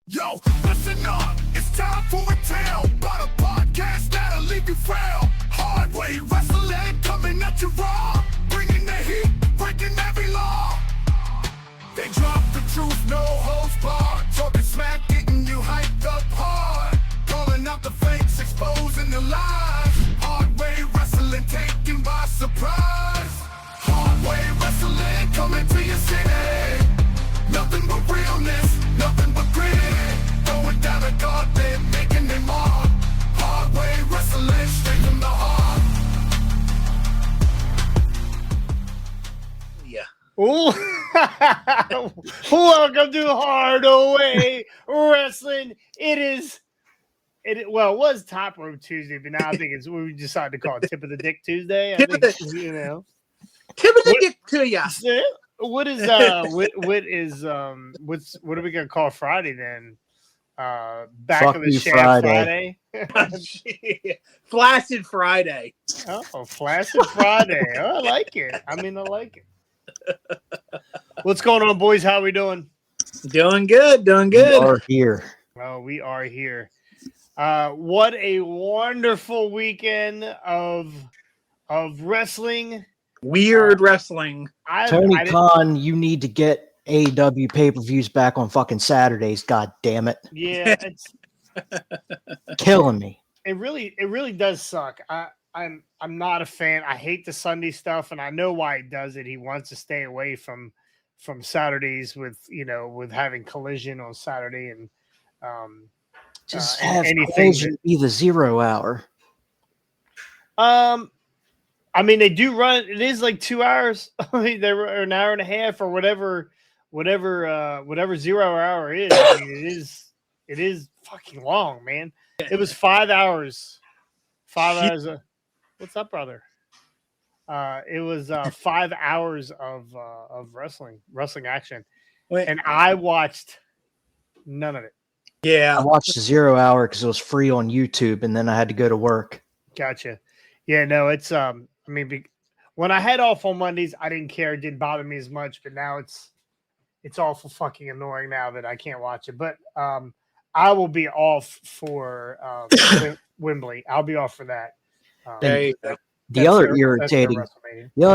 Yo, listen up, it's time for a tale about a podcast that'll leave you frail. Hard way wrestling coming at you raw, bringing the heat, breaking every law. They drop the truth, no holds barred, talking smack, getting you hyped up hard, calling out the fakes, exposing the lies. Hard way wrestling taken by surprise. Hard way wrestling coming to your city. Nothing but realness, nothing but grit. Going down a gauntlet, making it mark. Hard way wrestling straight from the heart. Yeah. Ooh. Welcome to Hard Way Wrestling. It was Top Rope Tuesday, but now I think we decided to call it Tip of the Dick Tuesday. I think, you know. Tip of the dick to ya. What are we gonna call Friday then? Back Fuck of the you, shaft Friday. Flaccid Friday. Oh, Flaccid Friday. Oh, I like it. I like it. What's going on, boys? How we doing? Doing good. We are here. Oh, we are here. What a wonderful weekend of wrestling. Weird wrestling. Tony Khan, you need to get AEW pay-per-views back on fucking Saturdays. God damn it. Yeah, Killing me. it really does suck. I'm not a fan. I hate the Sunday stuff, and I know why he does it. He wants to stay away from Saturdays with having Collision on Saturday and Just have anything Collision be the 0 hour. I mean, they do run. It is like 2 hours. They were an hour and a half or whatever 0 hour is. I mean, it is fucking long, man. It was 5 hours. 5 hours. What's up, brother? It was 5 hours of wrestling action, and I watched none of it. Yeah. I watched the 0 hour because it was free on YouTube, and then I had to go to work. Gotcha. Yeah, no, it's I mean, when I had off on Mondays, I didn't care. It didn't bother me as much, but now it's awful fucking annoying now that I can't watch it. But I will be off for Wembley. I'll be off for that. There you go. The other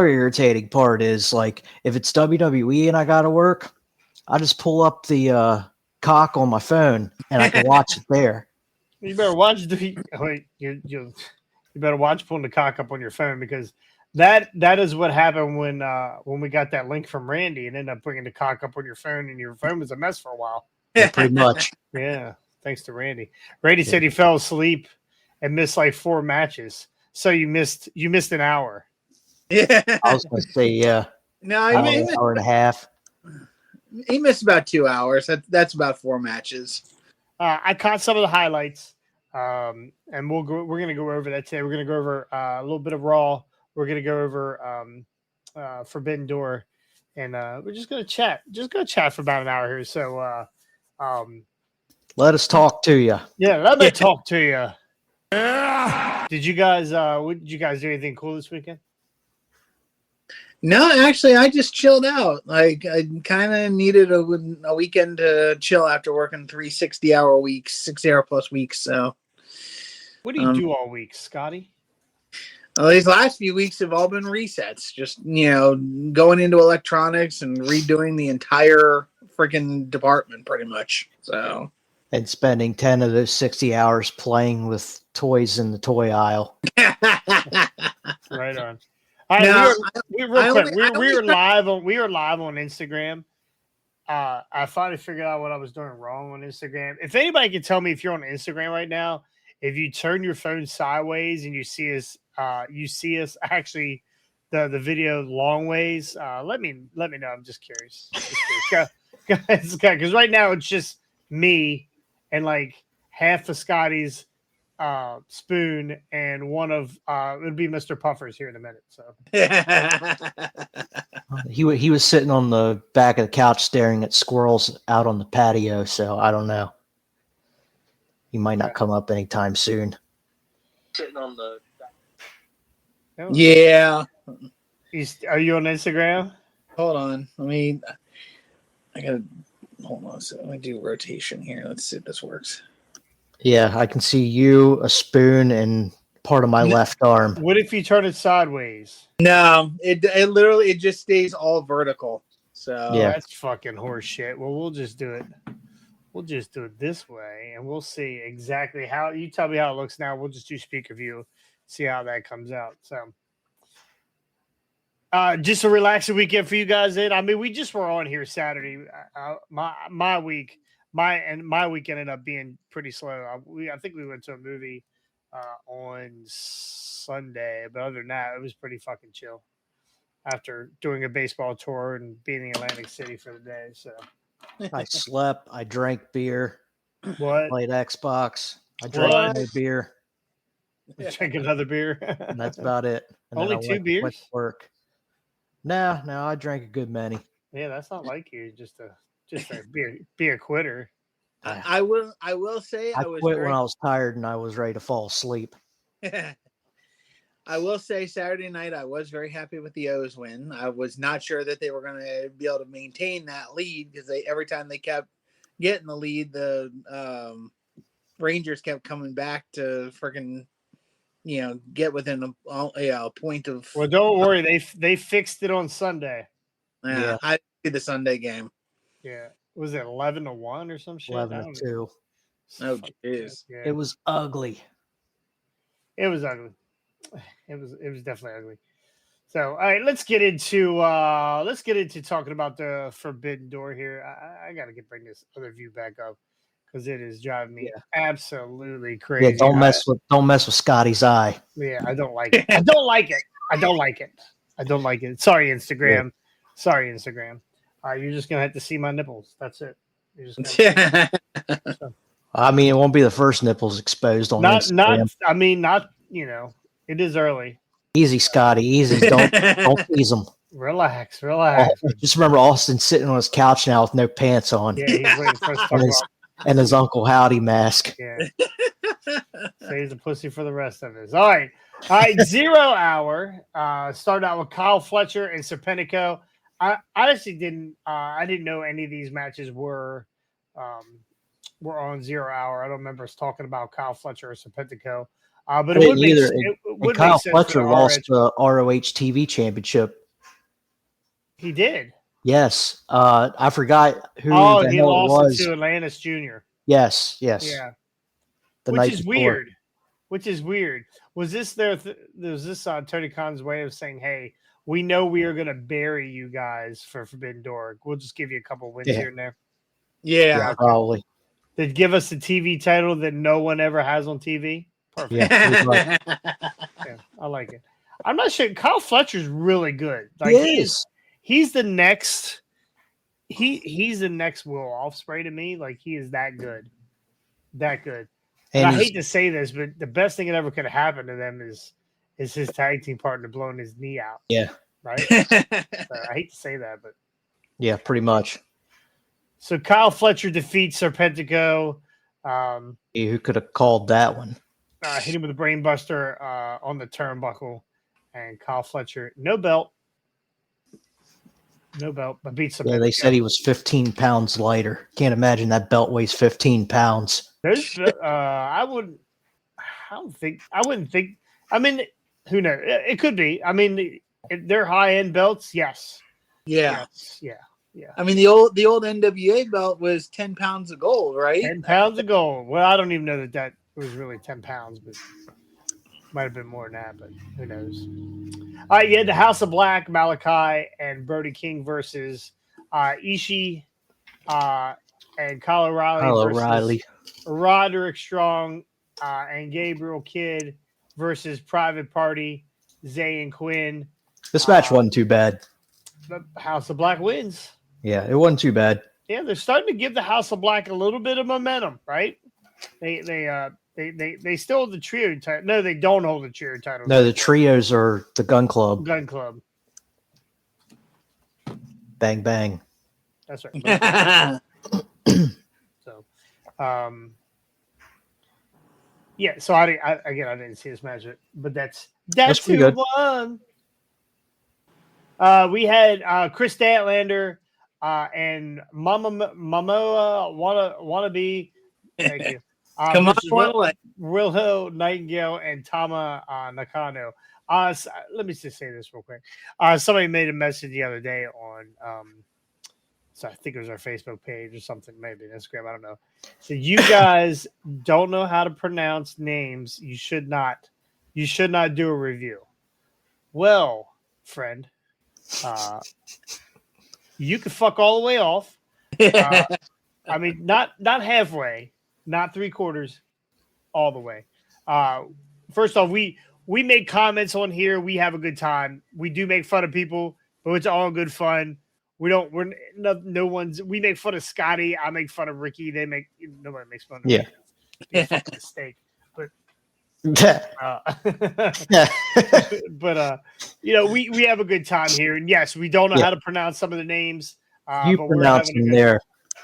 irritating part is, like, if it's WWE and I got to work, I just pull up the cock on my phone and I can watch it there. You better watch you better watch pulling the cock up on your phone, because that is what happened when we got that link from Randy and ended up bringing the cock up on your phone, and your phone was a mess for a while. Yeah, pretty much. Yeah, thanks to Randy. Randy said he fell asleep and missed like 4 matches. So you missed an hour. Yeah. I was going to say, yeah. No, I mean, an hour and a half. he missed about 2 hours. That's about 4 matches. I caught some of the highlights, and we're going to go over that today. We're going to go over a little bit of Raw. We're going to go over Forbidden Door, and we're just going to chat. Just go chat for about an hour here. So, let us talk to you. Yeah, let me talk to you. Did you guys do anything cool this weekend? No, actually, I just chilled out. Like, I kind of needed a weekend to chill after working 3 60-hour weeks, 60-hour plus weeks. So, what do you do all week, Scotty? Well, these last few weeks have all been resets. Just, going into electronics and redoing the entire freaking department, pretty much. So, and spending 10 of those 60 hours playing with toys in the toy aisle. Right on. All right, we were live on Instagram. I finally figured out what I was doing wrong on Instagram. If anybody can tell me if you're on Instagram right now, if you turn your phone sideways and you see us actually the video long ways, let me know. I'm just curious. Guys, because right now it's just me and like half of Scotty's spoon and one of it would be Mr. Puffers here in a minute. So he was sitting on the back of the couch staring at squirrels out on the patio, so I don't know. He might not come up anytime soon. Sitting on the yeah. Are you on Instagram? Hold on. I gotta hold on. So let me do rotation here. Let's see if this works. Yeah, I can see you, a spoon, and part of my left arm. What if you turn it sideways? No, it literally just stays all vertical. So Yeah. That's fucking horse shit. Well, we'll just do it. We'll just do it this way, and we'll see exactly how. You tell me how it looks now. We'll just do speaker view, see how that comes out. So, just a relaxing weekend for you guys. I mean, we just were on here Saturday. My week, my week ended up being pretty slow. I think we went to a movie on Sunday, but other than that, it was pretty fucking chill. After doing a baseball tour and being in Atlantic City for the day, so. I slept. I drank beer. What? Played Xbox. I drank What? more beer. Drink another beer. And that's about it. And then Only I 2 went to beers? work. No, I drank a good many. Yeah, that's not like you. Just a be a quitter. I will say I I was quit very, when I was tired and I was ready to fall asleep. I will say Saturday night I was very happy with the O's win. I was not sure that they were going to be able to maintain that lead because every time they kept getting the lead, the Rangers kept coming back to freaking get within a point of. Well, don't worry, they fixed it on Sunday. Yeah, I did the Sunday game. Yeah, was it 11-1 or some shit? 11-2. Oh jeez, Yeah. It was ugly. It was ugly. It was definitely ugly. So, all right, let's get into talking about the Forbidden Door here. I got to bring this other view back up because it is driving me absolutely crazy. Yeah, don't mess with Scotty's eye. Yeah, I don't like it. I don't like it. I don't like it. I don't like it. Sorry, Instagram. Yeah. Sorry, Instagram. You're just gonna have to see my nipples. That's it. You're just gonna so. I mean, it won't be the first nipples exposed on Instagram. It is early. Easy, Scotty. Easy. Don't tease him. Relax. Just remember Austin sitting on his couch now with no pants on. Yeah, he's waiting for us to and his Uncle Howdy mask. Yeah. Saves the pussy for the rest of us. All right. 0 hour. Started out with Kyle Fletcher and Serpentico. I honestly didn't know any of these matches were on 0 hour. I don't remember us talking about Kyle Fletcher or Serpentico. But it would Kyle make sense Fletcher lost the ROH TV championship. He did. Yes. I forgot who the he hell lost it was. to Atlantis Jr. Yes. Yeah. Which is weird. Was this Tony Khan's way of saying, hey, we know we are going to bury you guys for Forbidden Door. We'll just give you a couple wins here and there. Yeah, probably. They'd give us the TV title that no one ever has on TV. Perfect. Yeah, yeah, I like it. I'm not sure. Kyle Fletcher's really good. Like he's the next. He's the next Will Ospreay to me. Like he is that good. That good. And I hate to say this, but the best thing that ever could have happened to them is his tag team partner blowing his knee out. Yeah. Right. So I hate to say that, but yeah, pretty much. So Kyle Fletcher defeats Serpentico. Who could have called that one? Hit him with a brain buster on the turnbuckle, and Kyle Fletcher, no belt, but beats Serpentico. Yeah, they said he was 15 pounds lighter. Can't imagine that belt weighs 15 pounds. I wouldn't think. I mean, who knows? It could be. I mean, they're high end belts. Yes. Yeah. Yes. Yeah. I mean, the old NWA belt was 10 pounds of gold, right? 10 pounds of gold. Well, I don't even know that was really 10 pounds, but might have been more than that, but who knows? All right, you had the House of Black, Malachi, and Brody King versus Ishii and Kyle O'Reilly versus Roderick Strong and Gabriel Kidd versus Private Party, Zay and Quinn. This match wasn't too bad. The House of Black wins. Yeah, it wasn't too bad. Yeah, they're starting to give the House of Black a little bit of momentum, right? They still hold the trio title. No, they don't hold the trio title. No, the trios are the Gun Club. Gun Club. Bang bang. That's right. So, yeah. So I didn't see this match, but that's pretty who good. won. We had Chris Statlander and Momoa wannabe. Thank you. Come on, versus Willow Nightingale and Tama Nakano. So, let me just say this real quick. Somebody made a message the other day on, so I think it was our Facebook page or something, maybe Instagram. I don't know. So you guys don't know how to pronounce names. You should not do a review. Well, friend, you can fuck all the way off. I mean, not halfway, not 3/4, all the way. First off, we make comments on here. We have a good time. We do make fun of people, but it's all good fun. We make fun of Scotty. I make fun of Ricky. Nobody makes fun of me. It's a fucking mistake. But we have a good time here. And yes, we don't know how to pronounce some of the names. You but pronounce them there.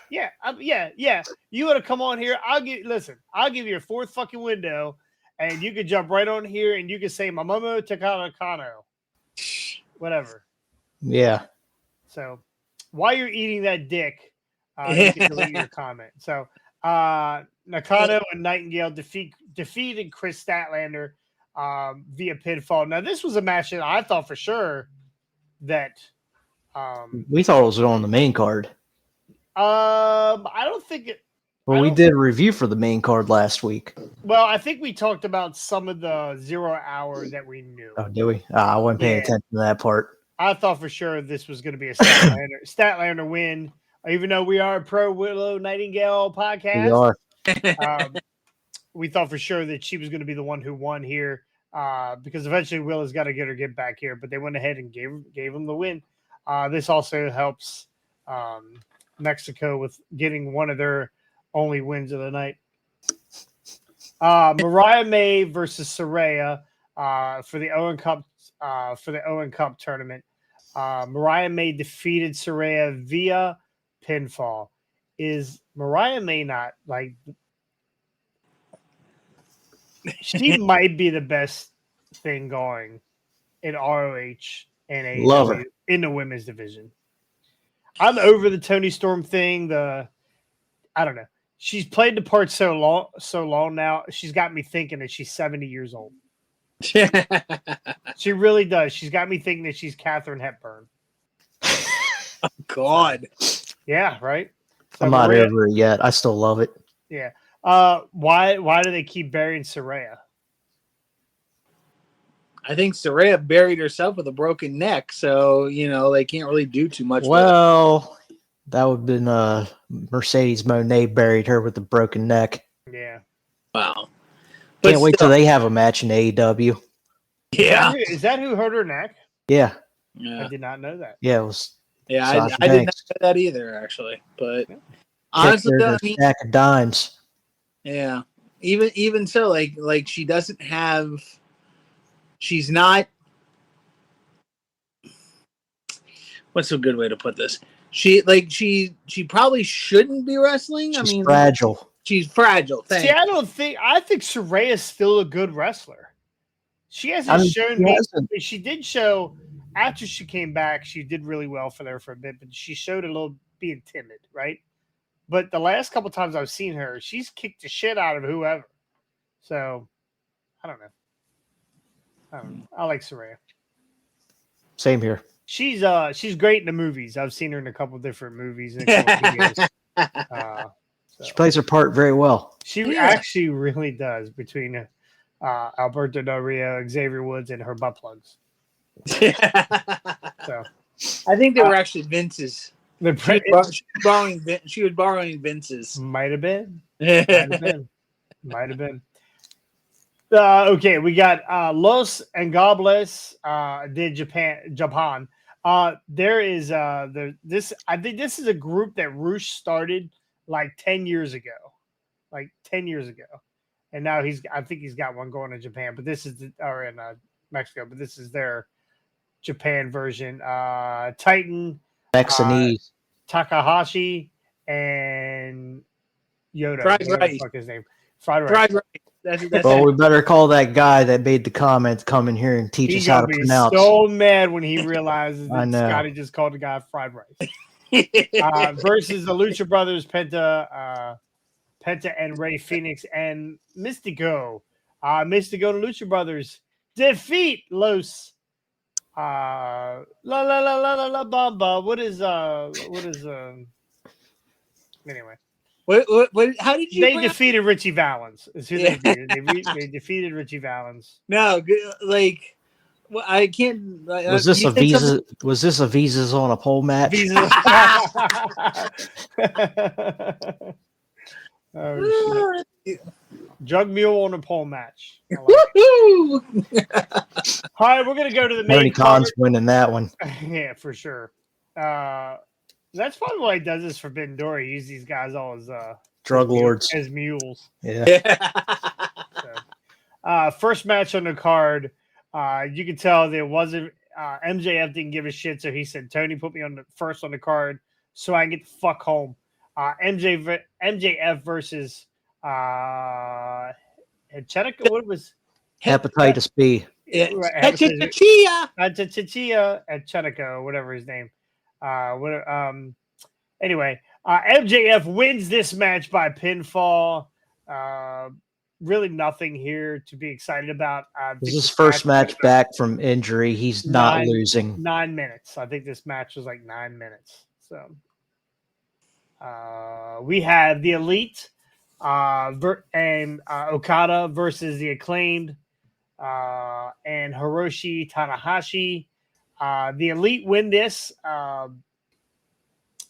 Yeah. Yeah. You want to come on here? I'll give you a fourth fucking window, and you can jump right on here, and you can say Momoa Takano Kano, whatever. Yeah. So while you're eating that dick, you can delete your comment. So Nakano and Nightingale defeated Chris Statlander via pinfall. Now this was a match that I thought for sure that we thought it was on the main card. I don't think it. Well, we did a review for the main card last week. Well, I think we talked about some of the 0 hour that we knew. Oh, did we? I wasn't paying attention to that part. I thought for sure this was going to be a Statlander win, even though we are a pro Willow Nightingale podcast. We are. We thought for sure that she was going to be the one who won here because eventually Willow's got to get back here, but they went ahead and gave him the win. This also helps Mexico with getting one of their only wins of the night. Mariah May versus Saraya for the Owen Cup tournament. Mariah May defeated Saraya via pinfall. Is Mariah May not like? She might be the best thing going in ROH and AEW in the women's division. I'm over the Toni Storm thing. I don't know. She's played the part so long now. She's got me thinking that she's 70 years old. She really does. She's got me thinking that she's Katharine Hepburn. Oh, God. Yeah, right. So I'm not over it yet. I still love it. Yeah. Why do they keep burying Saraya? I think Saraya buried herself with a broken neck, so they can't really do too much. Well, that would have been Mercedes Moné buried her with a broken neck. Yeah. Wow. Can't wait till they have a match in AEW. Yeah. Is that who hurt her neck? Yeah. I did not know that. Yeah, it was. Yeah, I did not know that either, actually. But honestly, stack of dimes. Yeah. Even so, like she doesn't have. She's not. What's a good way to put this? She probably shouldn't be wrestling. She's fragile. She's fragile. See, I think Saraya's still a good wrestler. She hasn't shown me. She did show after she came back. She did really well for there for a bit, but she showed a little being timid, right? But the last couple times I've seen her, she's kicked the shit out of whoever. So I don't know. I like Saraya. Same here. She's great in the movies. I've seen her in a couple different movies. And a couple videos. She plays her part very well. She actually really does between Alberto Del Rio, Xavier Woods, and her butt plugs. So I think they were actually Vince's. She was borrowing Vince's. Might have been. Okay, we got Los Engables de Japan. There is this. I think this is a group that Rush started like 10 years ago, and now I think he's got one going in Japan, but this is in Mexico, but this is their Japan version. Titan, Mexanese, Takahashi, and Yoda. Fried Rice. Fuck his name. Fried Rice. That's well, we better call that guy that made the comment come in here and teach us how to pronounce. He's so mad when he realizes that Scotty just called the guy fried rice. versus the Lucha Brothers, Penta and Ray Phoenix and Mystico. Mystico and Lucha Brothers defeat Los La La La La La La Bamba. What is anyway. What how did you? They defeated Richie Valens. Is who they did. They defeated Richie Valens. No, like well, I can't. Was this a visa? Was this a visas on a pole match? Oh, shit. Jug Mule on a pole match. Woohoo! All right, we're gonna go to the main Tony Khan's winning that one. Yeah, for sure. That's probably why he does this Forbidden Door. He uses these guys all as Drug lords as mules. Yeah. So, first match on the card. You can tell there wasn't MJF didn't give a shit, so he said, "Tony, put me on the first on the card so I can get the fuck home." MJF versus Chetika. What was Hepatitis B. Chia. Chichia and Chetika, whatever his name. Anyway, MJF wins this match by pinfall. Really nothing here to be excited about. This is his first match back from injury. He's not losing. 9 minutes. I think this match was like 9 minutes. So we have the Elite and Okada versus the Acclaimed and Hiroshi Tanahashi. The Elite win this via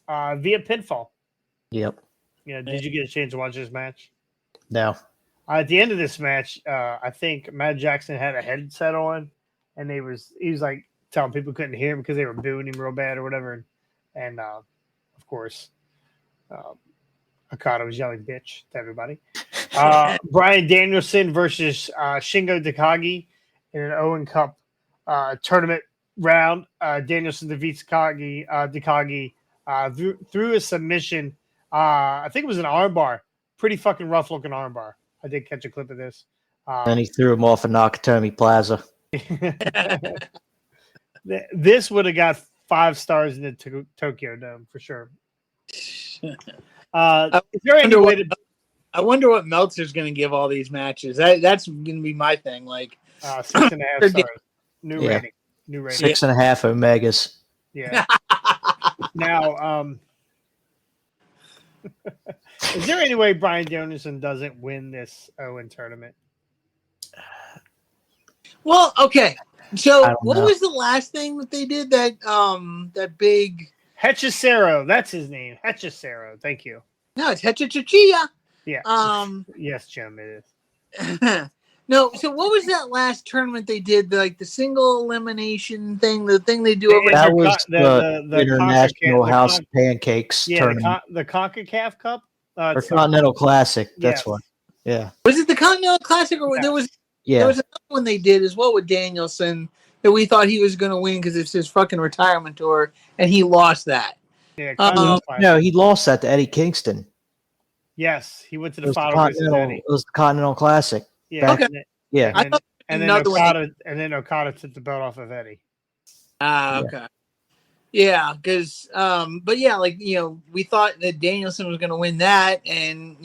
pinfall. Yep. Yeah. Did you get a chance to watch this match? No. At the end of this match, I think Matt Jackson had a headset on, and he was like telling people couldn't hear him because they were booing him real bad or whatever. And of course, Okada was yelling "bitch" to everybody. Bryan Danielson versus Shingo Takagi in an Owen Cup tournament round. Danielson defeats Takagi through a submission. I think it was an armbar. Pretty fucking rough looking armbar. I did catch a clip of this. And he threw him off of Nakatomi Plaza. This would have got 5 stars in the Tokyo Dome for sure. Is there any way to? I wonder what Meltzer's going to give all these matches. That's going to be my thing. Like 6.5 stars. New rating. 6.5 Omegas. Yeah. Now, is there any way Bryan Danielson doesn't win this Owen tournament? Well, okay. So what know. was the last thing that they did? That big Hechicero, that's his name. Hechicero. Thank you. No, it's Hechicero. Yeah. Yes, Jim, it is. No, so what was that last tournament they did? Like the single elimination thing, the thing they do over That was the International House of Pancakes tournament. The CONCACAF Cup? Or Continental Classic. That's what. Yeah. Was it the Continental Classic or there was another one they did as well with Danielson that we thought he was going to win because it's his fucking retirement tour and he lost that. Yeah, no, he lost that to Eddie Kingston. Yes, he went to the final versus Eddie. It was the Continental Classic. Yeah. Okay. And then Okada took the belt off of Eddie. Okay. Yeah, because but yeah, like we thought that Danielson was gonna win that, and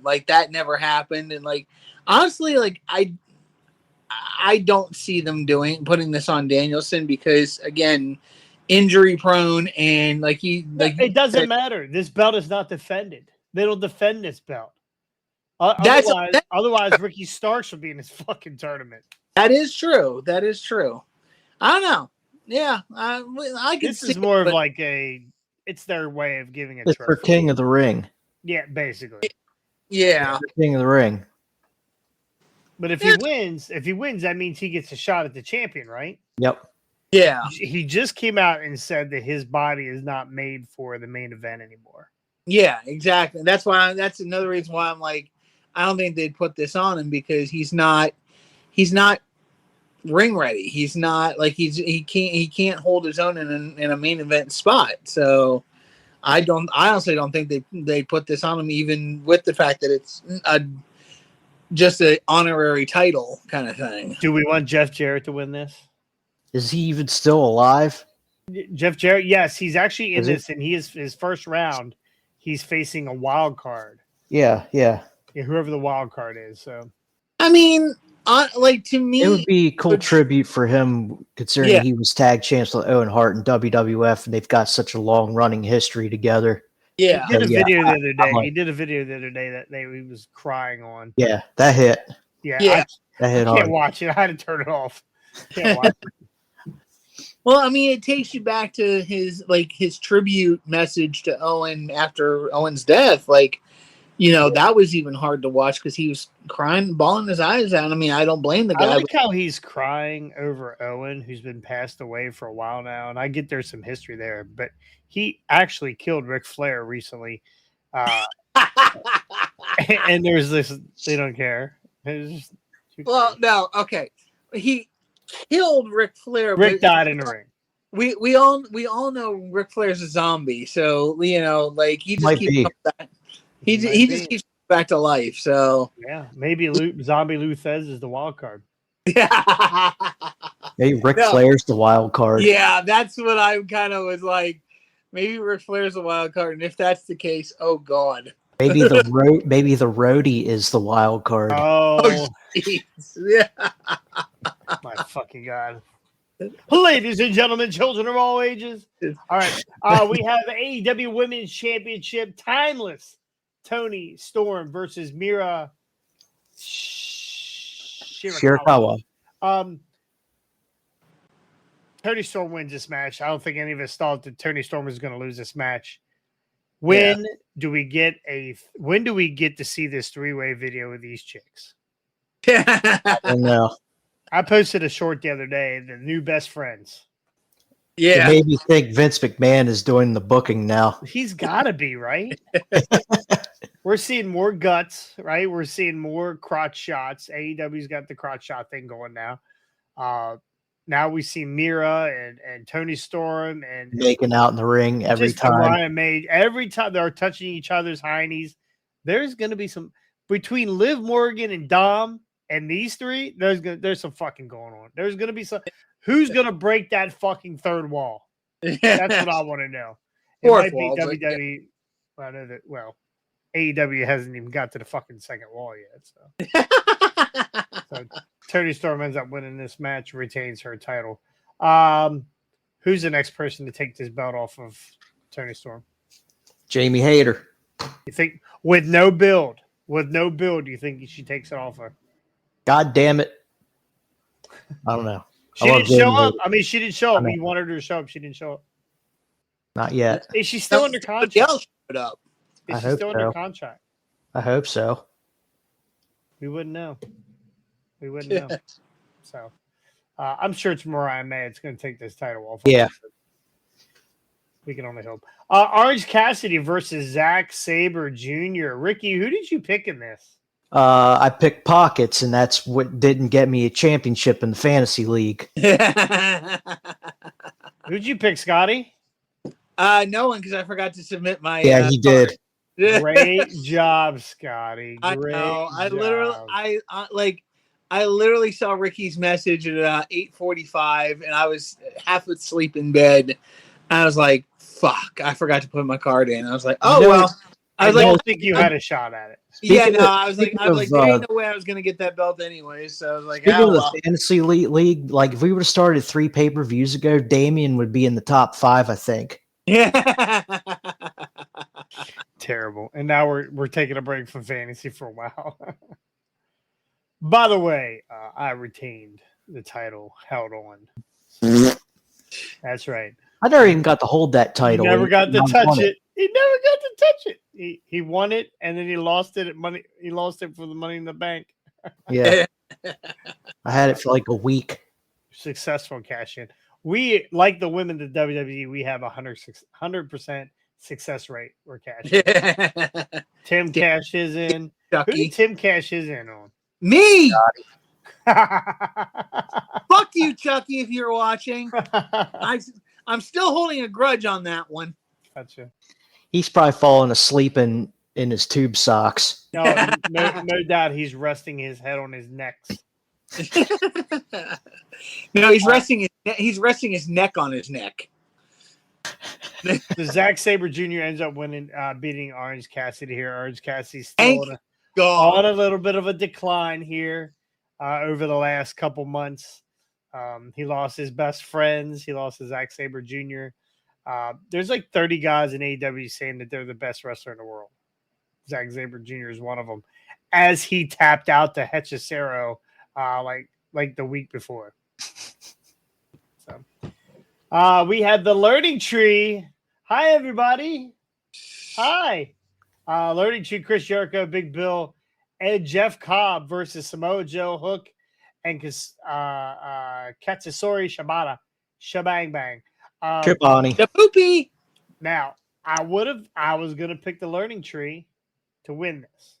like that never happened. And like honestly, like I don't see them putting this on Danielson because again, injury prone and it doesn't matter. This belt is not defended. They don't defend this belt. Otherwise, Ricky Starks would be in this fucking tournament. That is true. I don't know. Yeah, I can. This is more of like it's their way of giving a trophy. For King of the Ring. Yeah, basically. Yeah, King of the Ring. But if he wins, that means he gets a shot at the champion, right? Yep. Yeah. He just came out and said that his body is not made for the main event anymore. Yeah, exactly. That's another reason why I'm like, I don't think they'd put this on him because he's not ring ready. He's not like he can't hold his own in a main event spot. So I honestly don't think they put this on him, even with the fact that it's just an honorary title kind of thing. Do we want Jeff Jarrett to win this? Is he even still alive? Jeff Jarrett, yes, he's actually in Is it? this, and he is his first round. He's facing a wild card. Yeah. Whoever the wild card is. So, I mean, like to me, It would be a cool tribute for him, considering Yeah. he was tag champs with Owen Hart in WWF, and they've got such a long running history together. yeah, he did a Yeah, video the other day. like- He did a video the other day that he was crying on. Yeah, that hit. Yeah, Yeah. That I hit can't hard. watch it. I had to turn it off. Can't watch it. Well, I mean, it takes you back to his tribute message to Owen after Owen's death. Like, that was even hard to watch because he was crying, bawling his eyes out. I mean, I don't blame the I guy. like how he's crying over Owen, who's been passed away for a while now, and I get there's some history there, but he actually killed Ric Flair recently, and there's this. They don't care. It's just too Well, crazy. no, okay. He killed Ric Flair. Rick but died in the ring. We all know Ric Flair's a zombie, so like he just Might keeps be. coming back. He Might just be. keeps back to life. So Yeah, maybe Zombie Lou Thez is the wild card. yeah, Maybe Ric No. Flair's the wild card. yeah, that's what I kind of was like. Maybe Ric Flair's a wild card, and if that's the case, oh god. Maybe the roadie is the wild card. Oh, Jeez. Yeah. my fucking god! Ladies and gentlemen, children of all ages. All right, we have AEW Women's Championship, Timeless. Tony Storm versus Mira Shirakawa. Shirakawa. Tony Storm wins this match. I don't think any of us thought that Tony Storm was going to lose this match. When do we get to see this three-way video with these chicks? I don't know. I posted a short the other day, the new best friends. It Yeah. made me think Vince McMahon is doing the booking now. He's got to be, right? We're seeing more guts, right? We're seeing more crotch shots. AEW's got the crotch shot thing going now. Now we see Mira and Tony Storm and Making out in the ring every just time. Ryan May. Every time they're touching each other's heinies, there's going to be some between Liv Morgan and Dom and these three. There's some fucking going on. There's going to be some. Who's going to break that fucking third wall? That's what I want to know. It Fourth might wall, be but WWE. Well, I know that. Well, AEW hasn't even got to the fucking second wall yet. So Tony Storm ends up winning this match, retains her title. Who's the next person to take this belt off of Tony Storm? Jamie Hayter. You think with no build, do you think she takes it off her? God damn it. I don't know. She I love didn't show Jamie up. Hayter. I mean, she didn't show up. I know. You wanted her to show up. She didn't show up. Not yet. Is she still under Somebody contract? else showed up. Is I she hope still under so. contract? I hope so. We wouldn't know. We wouldn't know. So I'm sure it's Mariah May. It's going to take this title off. Yeah. We can only hope. Orange Cassidy versus Zack Sabre Jr. Ricky, who did you pick in this? I picked Pockets, and that's what didn't get me a championship in the fantasy league. Who'd you pick, Scotty? No one, because I forgot to submit my. Yeah, he did. Great job, Scotty. I Great know. job. I literally saw Ricky's message at 8:45, and I was half asleep in bed. I was like, "Fuck!" I forgot to put my card in. I was like, "Oh No, well." I was I like, don't think you had a shot at it. "Yeah, Speaking no." of- I was like, speaking "There of, ain't no way I was gonna get that belt anyway." So I was like, Speaking "Oh of the well." fantasy league, like if we would have started 3 pay-per-views ago, Damien would be in the top 5, I think. Yeah. Terrible. And now we're taking a break from fantasy for a while. By the way, I retained the title, held on. That's right. I never even got to hold that title. He never got to I touch won it. He never got to touch it. He won it, and then he lost it at money. He lost it for the Money in the Bank. Yeah. I had it for like a week. Successful cash in. We, like the women of WWE, we have 100% success rate. We're cashing. Tim cash is in. Who Chucky. did Tim cash his in on? Me. Fuck you, Chucky, if you're watching. I'm still holding a grudge on that one. Gotcha. He's probably falling asleep in his tube socks. No doubt he's resting his head on his neck. No, he's resting his neck on his neck. So Zack Sabre Jr. ends up winning, beating Orange Cassidy here. Orange Cassidy's still on a little bit of a decline here over the last couple months. He lost his best friends. He lost to Zack Sabre Jr. There's like 30 guys in AEW saying that they're the best wrestler in the world. Zack Sabre Jr. is one of them, as he tapped out to Hechicero like the week before. So we had the Learning Tree. Hi, everybody. Hi. Learning Tree, Chris Jericho, Big Bill, and Jeff Cobb versus Samoa Joe, Hook, and Katsuyori Shibata. Shabang bang. Tripani. The poopy. Now, I was going to pick the Learning Tree to win this.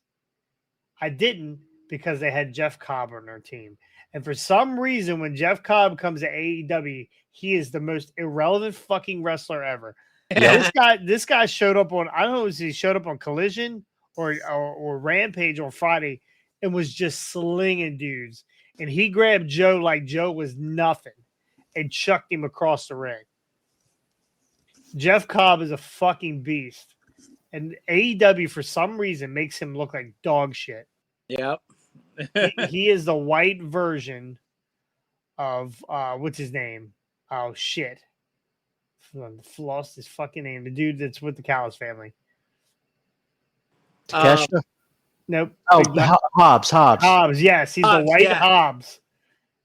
I didn't, because they had Jeff Cobb on their team. And for some reason, when Jeff Cobb comes to AEW, he is the most irrelevant fucking wrestler ever. This guy showed up on, I don't know if he showed up on Collision or Rampage on Friday and was just slinging dudes. And he grabbed Joe like Joe was nothing and chucked him across the ring. Jeff Cobb is a fucking beast. And AEW, for some reason, makes him look like dog shit. Yep. he is the white version of, what's his name? Oh, shit. Lost his fucking name. The dude that's with the Callis family. Takeshita? Nope. Oh, Hobbs. Hobbs, yes. He's the white Hobbs.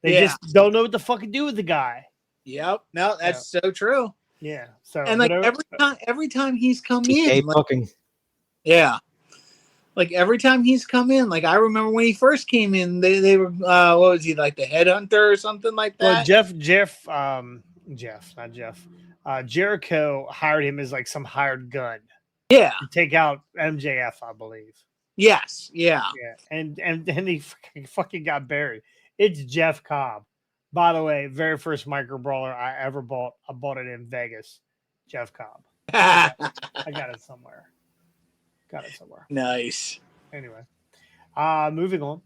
They just don't know what the fuck to do with the guy. Yep. No, that's so true. Yeah. So and like every time he's come in, like every time he's come in, like I remember when he first came in, they were what was he, like the headhunter or something like that? Well, Jericho hired him as like some hired gun. Yeah. To take out MJF, I believe. Yes. Yeah. And he fucking got buried. It's Jeff Cobb. By the way, very first micro brawler I ever bought. I bought it in Vegas. Jeff Cobb. I got it somewhere. Nice. Anyway, moving on.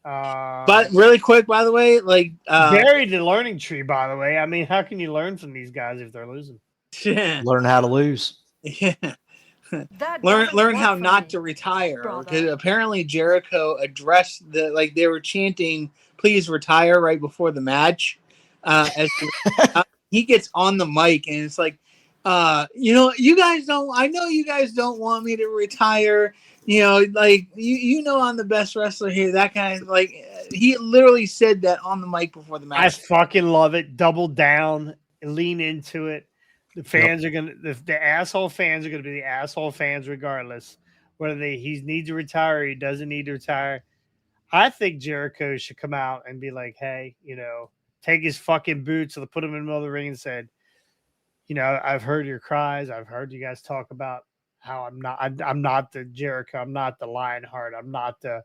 But really quick, by the way, like buried the Learning Tree. By the way, I mean, how can you learn from these guys if they're losing? Learn how to lose. Yeah. learn how not to retire. Because apparently Jericho addressed they were chanting "Please retire" right before the match. As he gets on the mic and it's like, you guys don't. I know you guys don't want me to retire. Like I'm the best wrestler here. That kind of he literally said that on the mic before the match. I fucking love it. Double down, lean into it. The fans are gonna. The asshole fans are gonna be the asshole fans regardless, whether he needs to retire or he doesn't need to retire. I think Jericho should come out and be like, "Hey, take his fucking boots," and put him in the middle of the ring and said, "I've heard your cries. I've heard you guys talk about how I'm not the Jericho. I'm not the Lionheart. I'm not the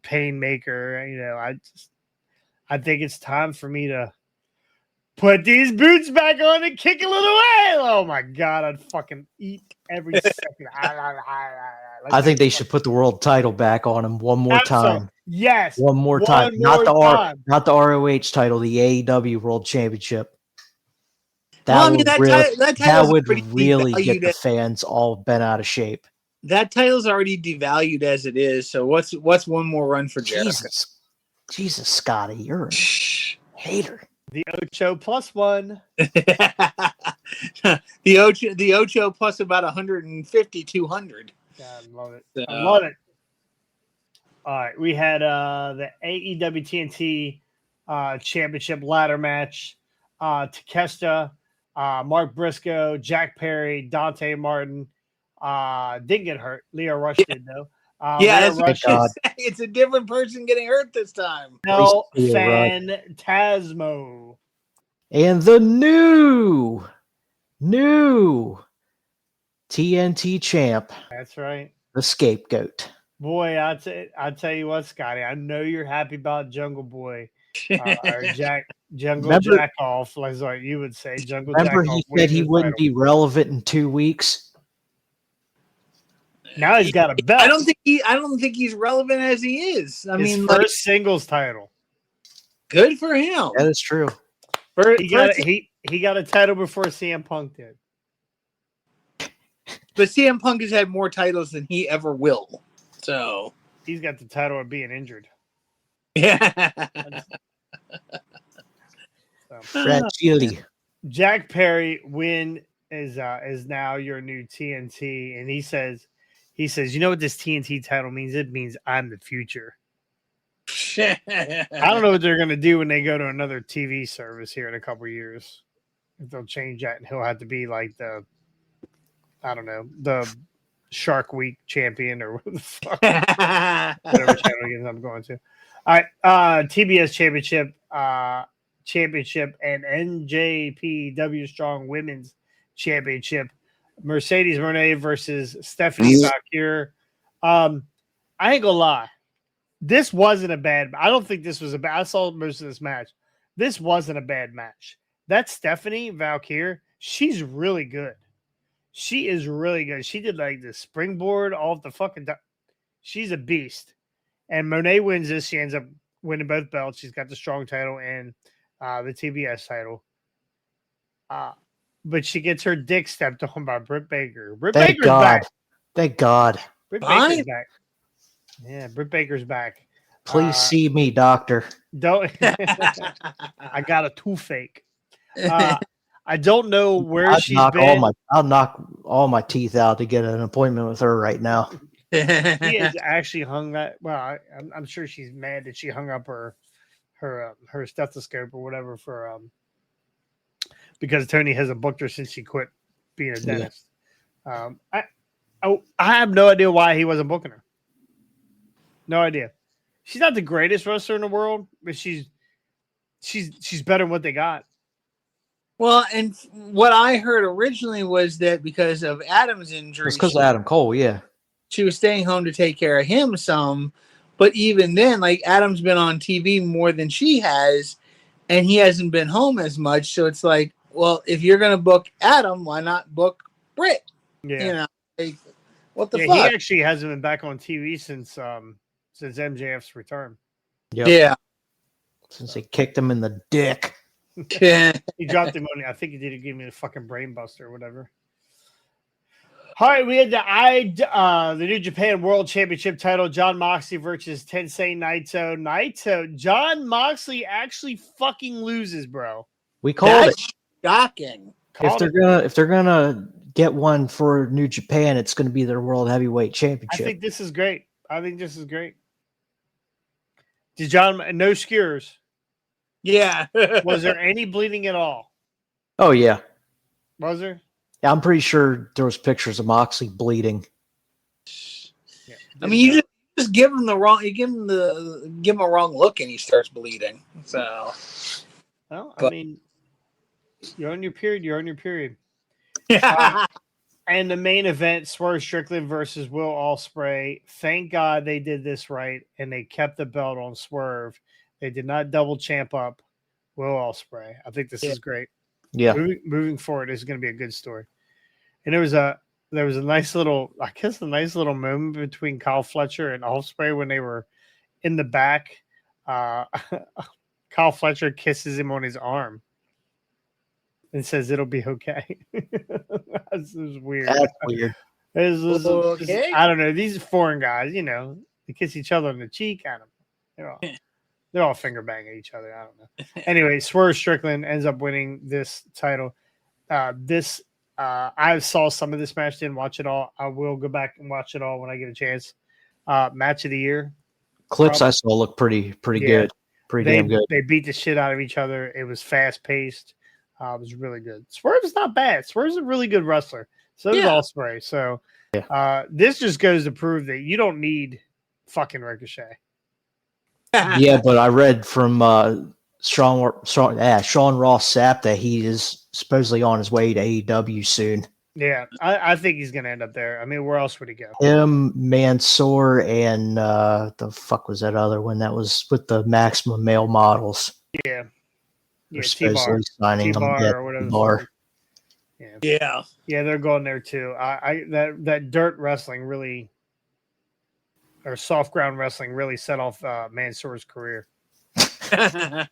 pain maker. I think it's time for me to put these boots back on and kick a little away." Oh my God, I'd fucking eat every second. I think they should put the world title back on him one more time. Yes, one more time. Not the ROH title, the AEW World Championship. That would really get the fans all bent out of shape. That title's already devalued as it is. So what's one more run for Jericho? Jesus, Scotty, you're a hater. The Ocho plus one. the Ocho plus about 150, 200. God, I love it. I love it. All right, we had the AEW TNT Championship ladder match. Takeshita, Mark Briscoe, Jack Perry, Dante Martin didn't get hurt. Leo Rush did though. It's a different person getting hurt this time. No, Phantasmo. And the new TNT champ. That's right. The scapegoat. Boy, I'll tell you what, Scotty. I know you're happy about Jungle Boy. Or Jungle Jackoff, like what you would say. Remember he said he wouldn't be relevant in 2 weeks? Now he's got a belt. I don't think he's relevant as he is. His first singles title. Good for him. That is true. He got a title before CM Punk did. But CM Punk has had more titles than he ever will. So he's got the title of being injured. Yeah. Fragile. Jack Perry is now your new TNT, and he says, you know what this TNT title means? It means I'm the future. I don't know what they're gonna do when they go to another TV service here in a couple of years. If they'll change that, and he'll have to be like the Shark Week champion or whatever the fuck. Whatever channel I'm going to. All right, TBS championship and NJPW Strong Women's Championship. Mercedes Moné versus Stephanie Valkyrie. I ain't gonna lie. This wasn't a bad. I don't think this was a bad. I saw most of this match. This wasn't a bad match. That Stephanie Valkyrie, she's really good. She is really good. She did like the springboard off the fucking top. She's a beast. And Moné wins this. She ends up winning both belts. She's got the strong title and the TBS title. But she gets her dick stepped on by Britt Baker. Thank God. Thank God. Britt Baker's back. Yeah, Britt Baker's back. Please see me, doctor. Don't. I got a toothache. I don't know where she's been. I'll knock all my teeth out to get an appointment with her right now. She has actually hung that. Well, I'm sure she's mad that she hung up her stethoscope or whatever for because Tony hasn't booked her since she quit being a dentist. Yeah. I have no idea why he wasn't booking her. No idea. She's not the greatest wrestler in the world, but she's better than what they got. Well, and what I heard originally was that because of Adam's injury, it's because of Adam Cole, yeah. She was staying home to take care of him some, but even then, like Adam's been on TV more than she has, and he hasn't been home as much. So it's like, well, if you're gonna book Adam, why not book Britt? Yeah, you know, like, what the fuck? He actually hasn't been back on TV since MJF's return. Yep. Yeah, since they kicked him in the dick. He dropped him on. I think he did give me a fucking brain buster or whatever. All right, we had the New Japan World Championship title. Jon Moxley versus Tensei Naito. Jon Moxley actually fucking loses, bro. We called it. Shocking. If they're gonna get one for New Japan, it's going to be their World Heavyweight Championship. I think this is great. Did John no skewers? Yeah. Was there any bleeding at all? Oh yeah. Was there? Yeah, I'm pretty sure there was pictures of Moxley bleeding. Yeah. I mean, you just give him the wrong. You give him a wrong look, and he starts bleeding. So. Well, I mean, you're on your period. Yeah. And the main event, Swerve Strickland versus Will Ospreay. Thank God they did this right, and they kept the belt on Swerve. They did not double champ up Will Ospreay. I think this is great. Yeah. Moving forward, this is going to be a good story. And there was a nice little moment between Kyle Fletcher and Ospreay when they were in the back. Kyle Fletcher kisses him on his arm and says it'll be okay. This is weird. That's weird. Okay. I don't know. These foreign guys, they kiss each other on the cheek. I don't know. They're all finger banging each other. I don't know. Anyway, Swerve Strickland ends up winning this title. I saw some of this match, didn't watch it all. I will go back and watch it all when I get a chance. Match of the year. Clips I saw look pretty good. Damn good. They beat the shit out of each other. It was fast paced. It was really good. Swerve's not bad. Swerve's a really good wrestler. So is Ospreay. So this just goes to prove that you don't need fucking Ricochet. Yeah, but I read from Sean Ross Sapp that he is supposedly on his way to AEW soon. Yeah, I think he's going to end up there. I mean, where else would he go? Him, Mansoor, and the fuck was that other one that was with the Maximum Male Models? Yeah. They're supposedly signing them or whatever. Yeah, they're going there too. That dirt wrestling really, or soft ground wrestling really set off Mansoor's career. So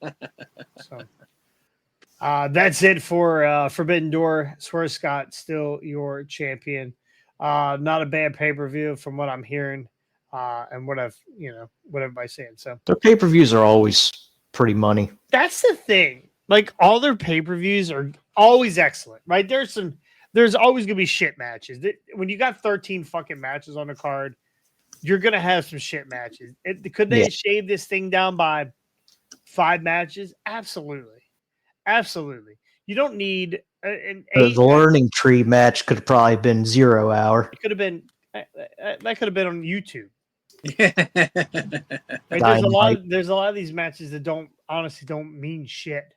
that's it for Forbidden Door. Swerve Scott still your champion. Not a bad pay-per-view from what I'm hearing, and what everybody's saying. So their pay-per-views are always pretty money. That's the thing. Like, all their pay-per-views are always excellent, right? There's always gonna be shit matches. When you got 13 fucking matches on the card, you're gonna have some shit matches. Could they shave this thing down by 5 matches? Absolutely. You don't need the learning tree match could have probably been 0 hour. It could have been that could have been on YouTube. Right? There's a lot of these matches that don't mean shit.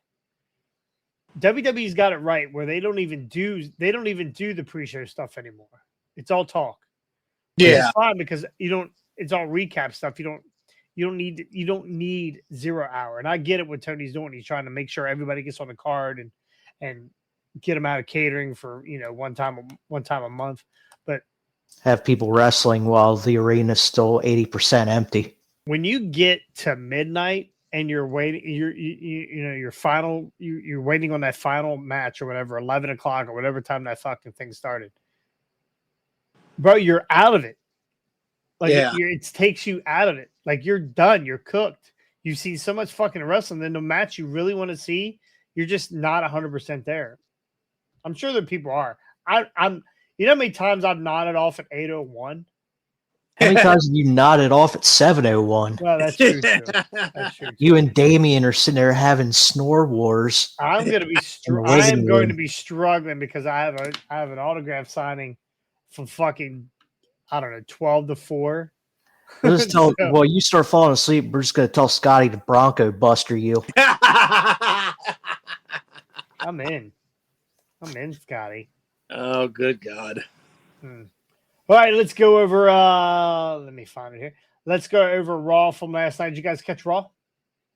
WWE's got it right where they don't even do the pre-show stuff anymore. It's all talk. Yeah, it's fine because it's all recap stuff. You don't need 0 hour. And I get it what Tony's doing. He's trying to make sure everybody gets on the card and get them out of catering for one time a month. But have people wrestling while the arena's still 80% empty. When you get to midnight and you're waiting, you're waiting on that final match or whatever, 11 o'clock or whatever time that fucking thing started, bro, you're out of it. Like, it takes you out of it. Like, you're done. You're cooked. You've seen so much fucking wrestling. Then the match you really want to see, you're just not 100% there. I'm sure that people are. I'm. You know how many times I've nodded off at 8:01? How many times have you nodded off at 7:01? Well, that's true too. That's true too. You and Damien are sitting there having snore wars. I'm going to be. Going to be struggling because I have an autograph signing from fucking, I don't know, 12 to 4. We'll just tell. Well, you start falling asleep. We're just going to tell Scotty to Bronco Buster you. I'm in, Scotty. Oh, good God. All right, let's go over. Let me find it here. Let's go over Raw from last night. Did you guys catch Raw?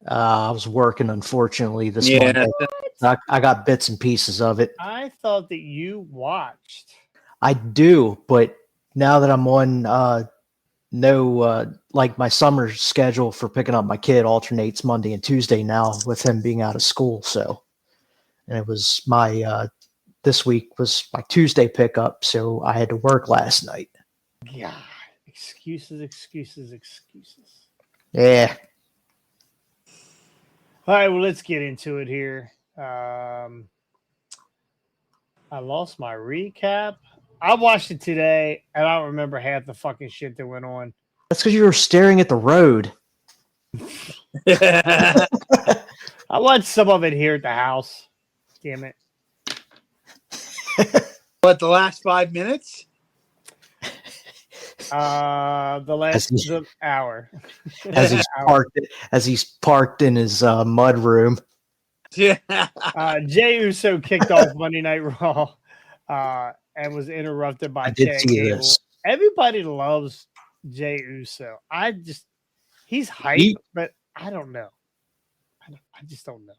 I was working, unfortunately, this Monday. I got bits and pieces of it. I thought that you watched. I do, but now that I'm on like my summer schedule for picking up my kid alternates Monday and Tuesday now with him being out of school. So, and it was my this week was my Tuesday pickup, so I had to work last night. God, excuses. Yeah. All right, well, let's get into it here. I lost my recap. I watched it today, and I don't remember half the fucking shit that went on. That's because you were staring at the road. I watched some of it here at the house. Damn it. What, the last 5 minutes? The hour. As he's parked in his mud room. Yeah. Jey Uso kicked off Monday Night Raw and was interrupted by Chad Gable. Everybody loves Jey Uso. He's hyped, but I don't know. I just don't know.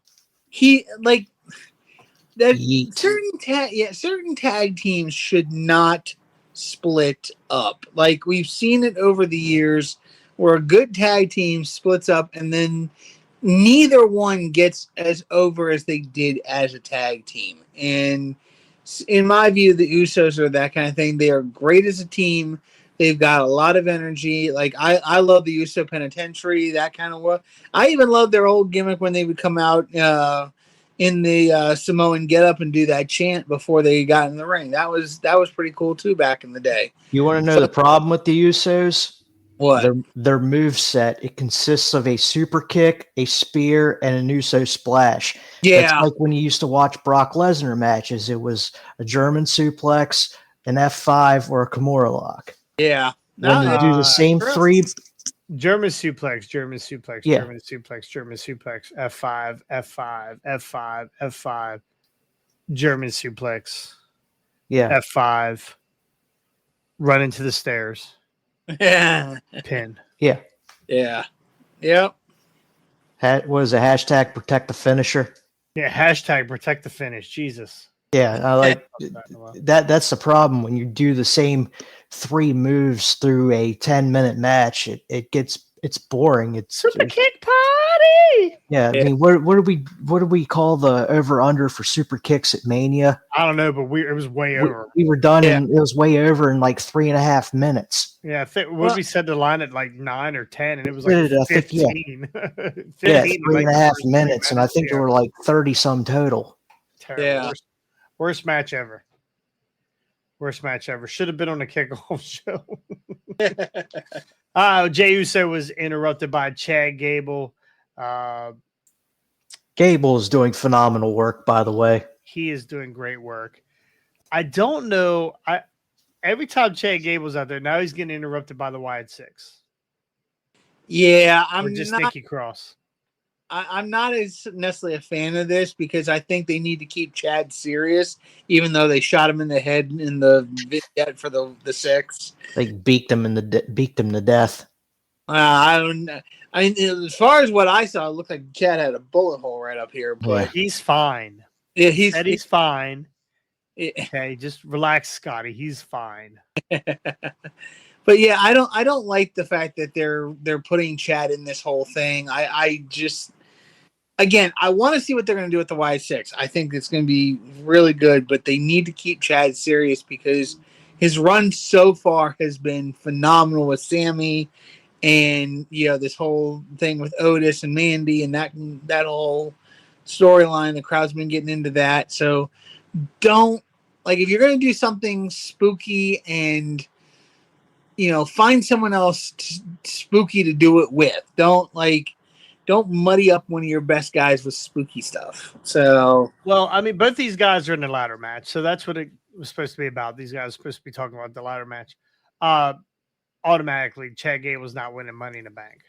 Certain tag teams should not split up. Like, we've seen it over the years where a good tag team splits up and then neither one gets as over as they did as a tag team. And in my view, the Usos are that kind of thing. They are great as a team. They've got a lot of energy. Like, I love the Uso Penitentiary, that kind of work. I even love their old gimmick when they would come out in the Samoan getup and do that chant before they got in the ring. That was pretty cool too back in the day. You want to know the problem with the Usos? What? Their moveset, it consists of a super kick, a spear, and an Uso splash. Yeah. It's like when you used to watch Brock Lesnar matches. It was a German suplex, an F5, or a Kimura lock. Yeah. When you do the same three... German suplex, German suplex, yeah. German suplex, German suplex, F5, F5, F5, F5, German suplex, yeah, F5, run into the stairs, yeah, pin, yeah, yep. What is it? Hashtag protect the finisher. Yeah, hashtag protect the finish. Jesus. Yeah, I like that. That's the problem when you do the same 3 moves through a 10-minute match. It gets it's boring. It's Super kick party. yeah. I mean, what do we call the over under for super kicks at Mania? I don't know, but it was way over. We were done, Yeah. and it was way over in like 3.5 minutes. Yeah, we said the line at like 9 or 10, and it was Yeah, like I think, 15. 15 Yeah, in, 3.5 the first minutes, and I think there were like 30 some total. terrible. Yeah. Worst match ever. Worst match ever. Should have been on the kickoff show. Jey Uso was interrupted by Chad Gable. Gable is doing phenomenal work, by the way. He is doing great work. I don't know. Every time Chad Gable's out there, now he's getting interrupted by the Wyatt Six. Yeah, Or just Nikki Cross. I'm not as necessarily a fan of this because I think they need to keep Chad serious, even though they shot him in the head in the vignette for the Six. They beat them to death. I don't know. I mean, as far as what I saw, it looked like Chad had a bullet hole right up here. But He's fine. yeah, He's fine. Yeah. Okay, just relax, Scotty. He's fine. But yeah, I don't like the fact that they're putting Chad in this whole thing. I just, again, I want to see what they're going to do with the Y6. I think it's going to be really good, but they need to keep Chad serious because his run so far has been phenomenal with Sammy, and this whole thing with Otis and Mandy and that whole storyline. The crowd's been getting into that, so don't if you're going to do something spooky and find someone else spooky to do it with. Don't muddy up one of your best guys with spooky stuff. So, well, I mean, both these guys are in the ladder match, so that's what it was supposed to be about. These guys are supposed to be talking about the ladder match. Automatically, Chad Gable's not winning Money in the Bank.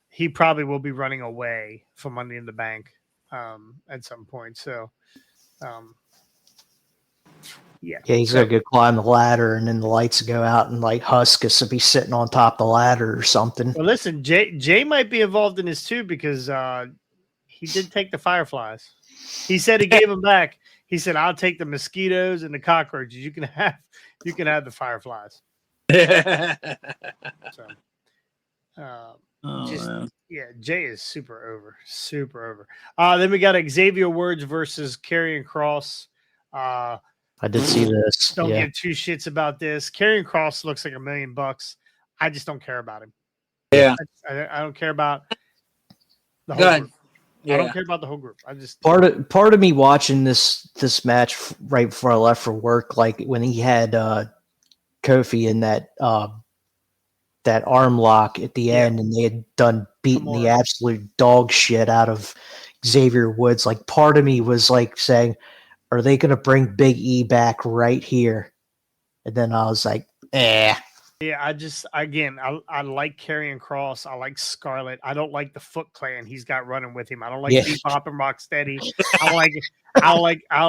He probably will be running away from Money in the Bank at some point. So, yeah, he's gonna go climb the ladder, and then the lights go out, and Huskus will be sitting on top of the ladder or something. Well, listen, Jay might be involved in this too because he did take the Fireflies. He said he gave them back. He said, "I'll take the mosquitoes and the cockroaches. You can have the Fireflies." So, Jay is super over. Then we got Xavier Woods versus Karrion Kross. I did see this. Don't give two shits about this. Karrion Kross looks like $1 million. I just don't care about him. Yeah, I don't care about the whole group. Yeah. I don't care about the whole group. I just part of me watching this match right before I left for work, when he had Kofi in that arm lock at the end, and they had done beating the absolute dog shit out of Xavier Woods. Part of me was saying, are they going to bring Big E back right here? And then I was like, eh. Yeah, I like Karrion Kross. I like Scarlett. I don't like the Foot Clan he's got running with him. I don't like Bebop and Rocksteady. I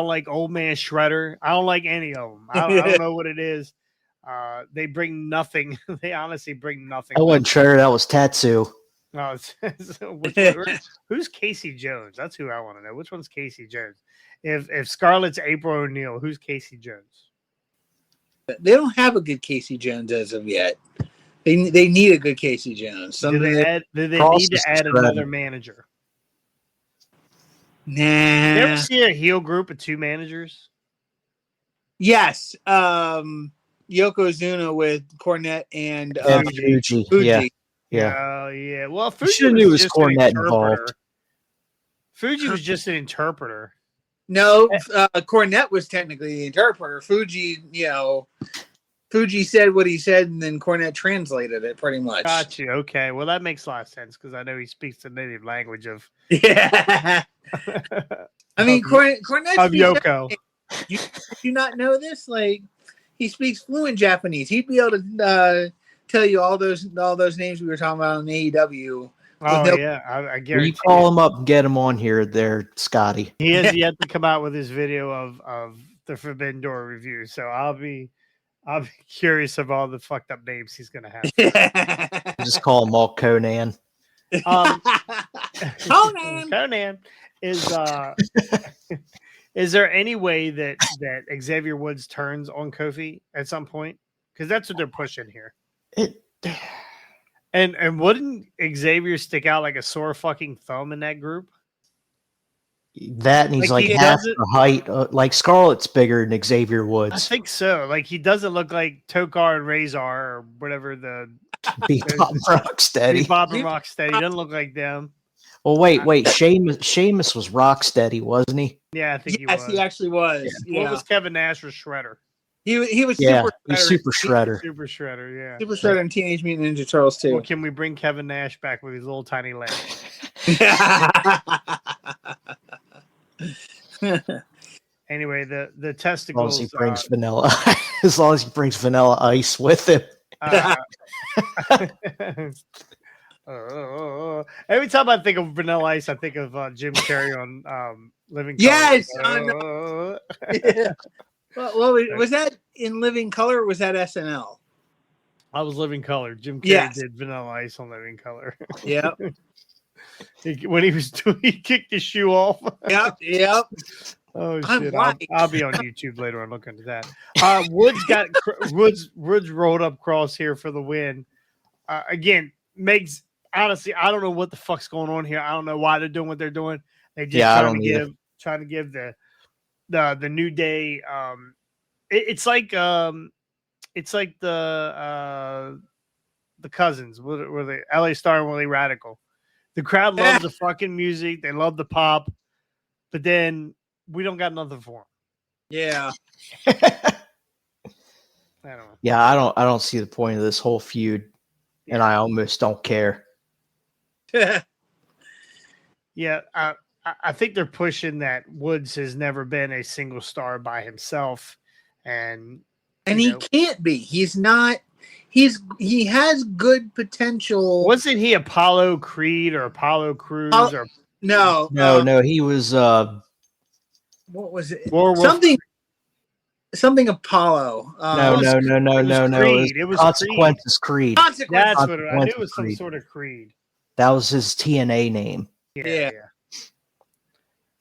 like Old Man Shredder. I don't like any of them. I don't know what it is. They bring nothing. They honestly bring nothing. I wasn't sure that was Tatsu. No, who's Casey Jones? That's who I want to know. Which one's Casey Jones? If Scarlett's April O'Neil, who's Casey Jones? They don't have a good Casey Jones as of yet. They need a good Casey Jones. Do they need to add another manager? Nah. You ever see a heel group of 2 managers? Yes. Yokozuna with Cornette and Fuji. Yeah. Yeah. Well, Fuji should have knew it was Cornette involved. Fuji was just an interpreter. No, Cornette was technically the interpreter. Fuji said what he said, and then Cornette translated it pretty much. Got you. Okay. Well, that makes a lot of sense because I know he speaks the native language of. Yeah. I mean, Cornette of Yoko. You do not know this? He speaks fluent Japanese. He'd be able to tell you all those names we were talking about on AEW. Oh yeah, I guarantee. You call him up and get him on here, there, Scotty. He has yet to come out with his video of the Forbidden Door review, so I'll be curious of all the fucked up names he's gonna have. Just call him all Conan. Conan is. Is there any way that Xavier Woods turns on Kofi at some point? Because that's what they're pushing here. And wouldn't Xavier stick out like a sore fucking thumb in that group? That and he's Like, like he half doesn't- the height. Like Scarlett's bigger than Xavier I Woods. think so. Like, he doesn't look like Tokar and Razor or whatever the Bebop and Rocksteady. Bob and Rocksteady. He doesn't look like them. Well, wait. Sheamus was Rocksteady, wasn't he? Yeah, I think Yes, he was. he actually was. What Yeah, was Kevin Nash or Shredder? he was Yeah, super he's shredder. Super Shredder. Super Shredder, yeah. Super shredder and Teenage Mutant Ninja Turtles Well, too. can we bring Kevin Nash back with his little tiny legs? Anyway, the As long as testicles. he brings vanilla, as long as he brings Vanilla Ice with him. Every time I think of Vanilla Ice, I think of Jim Carrey on Living Yes, Color. Yeah. Well, was that in Living Color or was that SNL? I was Living Color. Jim Carrey Yes. did Vanilla Ice on Living Color. Yep. When he was doing, he kicked his shoe off. Yep. Oh I'm shit! white. I'll be on YouTube later on looking at that. Woods rolled up cross here for the win. Again, makes honestly, I don't know what the fuck's going on here. I don't know why they're doing what they're doing. They just trying to give the New Day. It's like the cousins were the LA Star and Willie Radical. The crowd loves the fucking music. They love the pop, but then we don't got nothing for them. Yeah. I don't know. Yeah, I don't see the point of this whole feud, and I almost don't care. Yeah, I think they're pushing that Woods has never been a single star by himself, and he can't be. He's not. He has good potential. Wasn't he Apollo Creed or Apollo Crews or No. No, he was. What was it? Werewolf? Something Apollo. No. Creed. It was Consequences Creed. Consequence. That's what I knew. It was some Creed. sort of Creed. That was his TNA name. Yeah.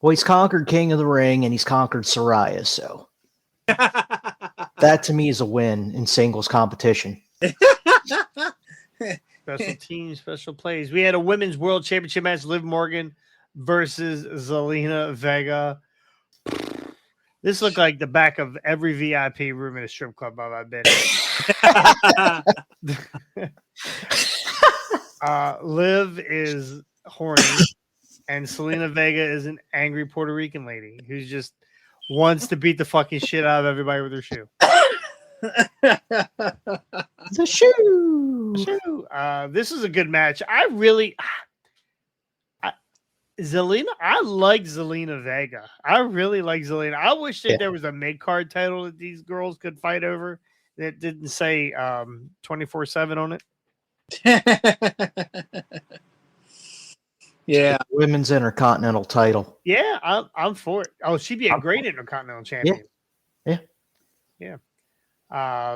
Well, he's conquered King of the Ring and he's conquered Soraya, so that to me is a win in singles competition. Special teams, special plays. We had a women's world championship match: Liv Morgan versus Zelina Vega. This looked like the back of every VIP room in a strip club I've been in. Liv is horny, and Zelina Vega is an angry Puerto Rican lady who just wants to beat the fucking shit out of everybody with her shoe. The shoe. This is a good match. I like Zelina Vega. I really like Zelina. I wish that there was a mid-card title that these girls could fight over that didn't say 24/7 on it. Yeah. Women's Intercontinental title. Yeah, I'm for it. Oh, she'd be a great Intercontinental champion. Yeah.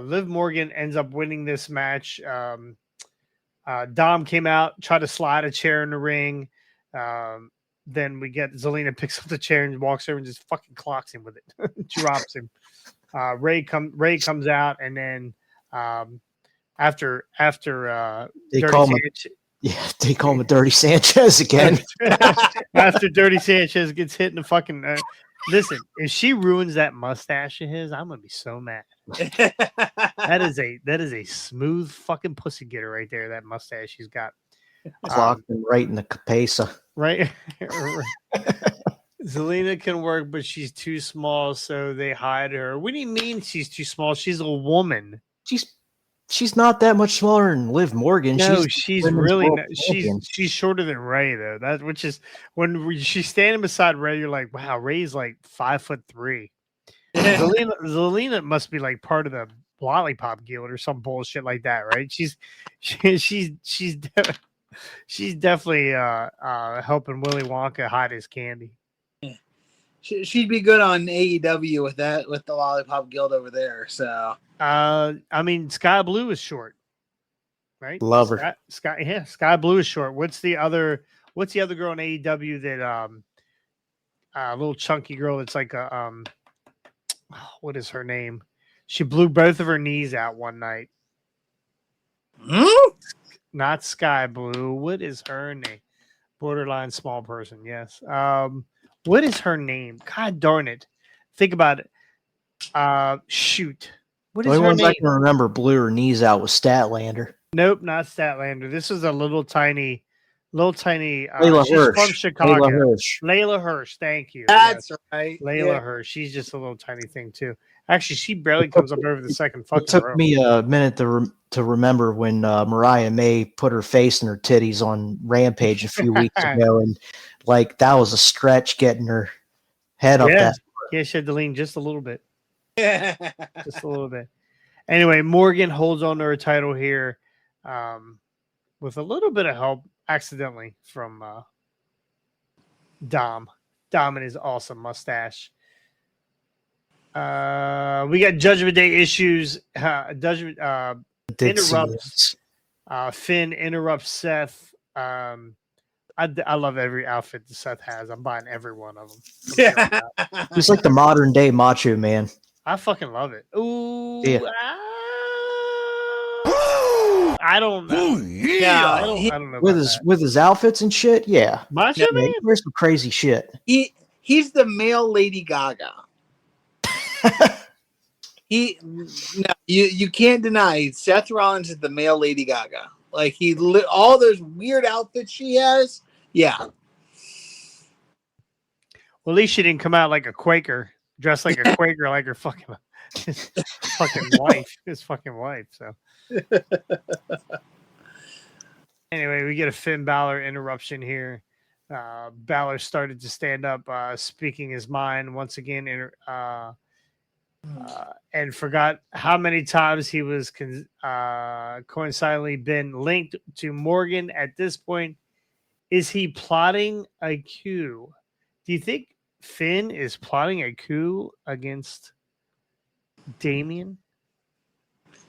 Liv Morgan ends up winning this match. Dom came out, tried to slide a chair in the ring. Then we get Zelina picks up the chair and walks over and just fucking clocks him with it, drops him. Ray comes out, and then after They Dirty call him Sanchez, they call him a Dirty Sanchez again. after Dirty Sanchez gets hit in the fucking listen, if she ruins that mustache of his, I'm gonna be so mad. That is a smooth fucking pussy getter right there. That mustache she's got. Clocked him right in the capesa. Right. Zelina can work, but she's too small, so they hide her. What do you mean she's too small? She's a woman. She's not that much smaller than Liv Morgan. No, she's really not. Champion. She's shorter than Ray though. That which is when she's standing beside Ray, you're like, wow, Ray's like 5'3". Zelina must be like part of the Lollipop Guild or some bullshit like that, right? She's definitely helping Willy Wonka hide his candy. She'd be good on AEW with the Lollipop Guild over there. So I mean, Sky Blue is short, right? Love her. Sky Blue is short. What's the other girl in AEW that little chunky girl that's like a what is her name? She blew both of her knees out one night. not Sky Blue. What is her name? Borderline small person. Yes. What is her name? God darn it! Think about it. Shoot. What The is only her ones name? I can remember blew her knees out was Statlander. Nope, not Statlander. This is a little tiny. Layla She's Hirsch. from Chicago. Layla Hirsch. Layla Hirsch. Thank you. That's Yes. right. Layla Yeah. Hirsch. She's just a little tiny thing too. Actually, she barely comes up over the second fucking It took row. me a minute to remember when Mariah May put her face in her titties on Rampage a few weeks ago, and like that was a stretch getting her head up that. Yeah, she had to lean just a little bit. Just a little bit. Anyway, Morgan holds on to her title here with a little bit of help accidentally from Dom. Dom and his awesome mustache. We got Judgment Day issues. Interrupts. Finn interrupts Seth. I love every outfit that Seth has. I'm buying every one of them. Yeah. He's like the modern day Macho Man. I fucking love it. Ooh. Yeah. I don't know. Yeah. I don't know With about his that. with his outfits and shit. Yeah, Macho Man? there's some crazy shit. He's the male Lady Gaga. You can't deny Seth Rollins is the male Lady Gaga. Like all those weird outfits she has. Yeah. Well, at least she didn't come out like a Quaker, dressed like a Quaker, like her fucking wife. His fucking wife. So anyway, we get a Finn Balor interruption here. Balor started to stand up, speaking his mind once again, and forgot how many times he was coincidentally been linked to Morgan at this point. Is he plotting a coup? Do you think Finn is plotting a coup against Damien?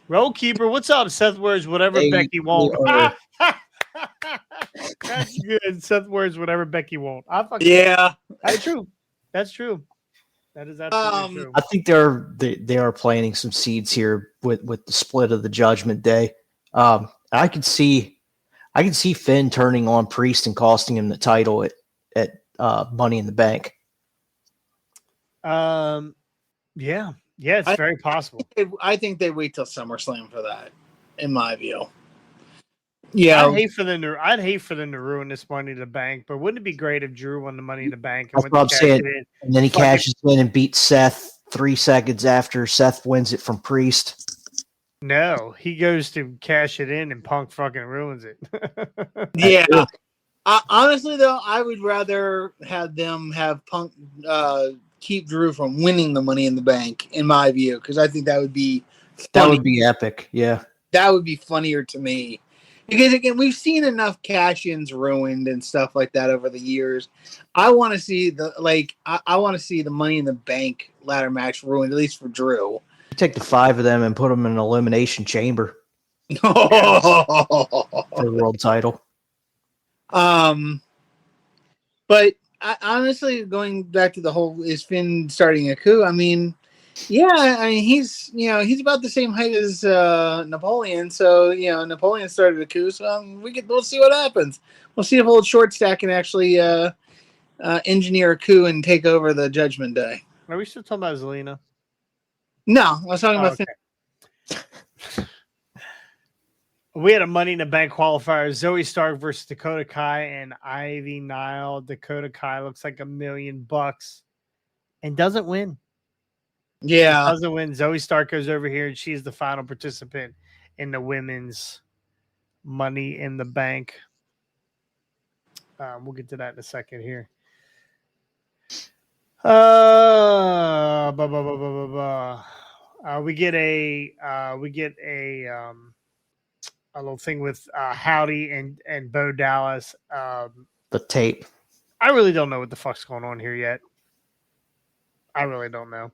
Roll keeper, what's up? Seth wears whatever Becky won't. That's good. Seth wears whatever Becky won't. Yeah. That's true. That's true. That is absolutely true. I think they are planting some seeds here with the split of the Judgment Day. I could see Finn turning on Priest and costing him the title at Money in the Bank. Yeah, it's very possible. I think they wait till SummerSlam for that, in my view. Yeah, I'd hate for them to ruin this Money in the Bank, but wouldn't it be great if Drew won the Money in the Bank and That's what I'm saying. And then he cashes in and beats Seth 3 seconds after Seth wins it from Priest. No, he goes to cash it in and Punk fucking ruins it. Yeah. Honestly, though, I would rather have them have Punk keep Drew from winning the Money in the Bank, in my view, because I think that would be funny. That would be epic. Yeah, that would be funnier to me. Because again, we've seen enough cash-ins ruined and stuff like that over the years. I want to see I want to see the Money in the Bank ladder match ruined, at least for Drew. Take the 5 of them and put them in an elimination chamber for the world title. But honestly, going back to the whole is Finn starting a coup? I mean, yeah, he's about the same height as Napoleon, so Napoleon started a coup. So we'll see what happens. We'll see if old Short Stack can actually engineer a coup and take over the Judgment Day. Are we still talking about Zelina? No, I was talking about Finn. We had a Money in the Bank qualifier: Zoe Stark versus Dakota Kai and Ivy Nile. Dakota Kai looks like $1 million and doesn't win. Yeah, doesn't win. Zoe Stark goes over here, and she's the final participant in the women's Money in the Bank. We'll get to that in a second here. We get a little thing with Howdy and Bo Dallas. The tape. I really don't know what the fuck's going on here yet. I really don't know.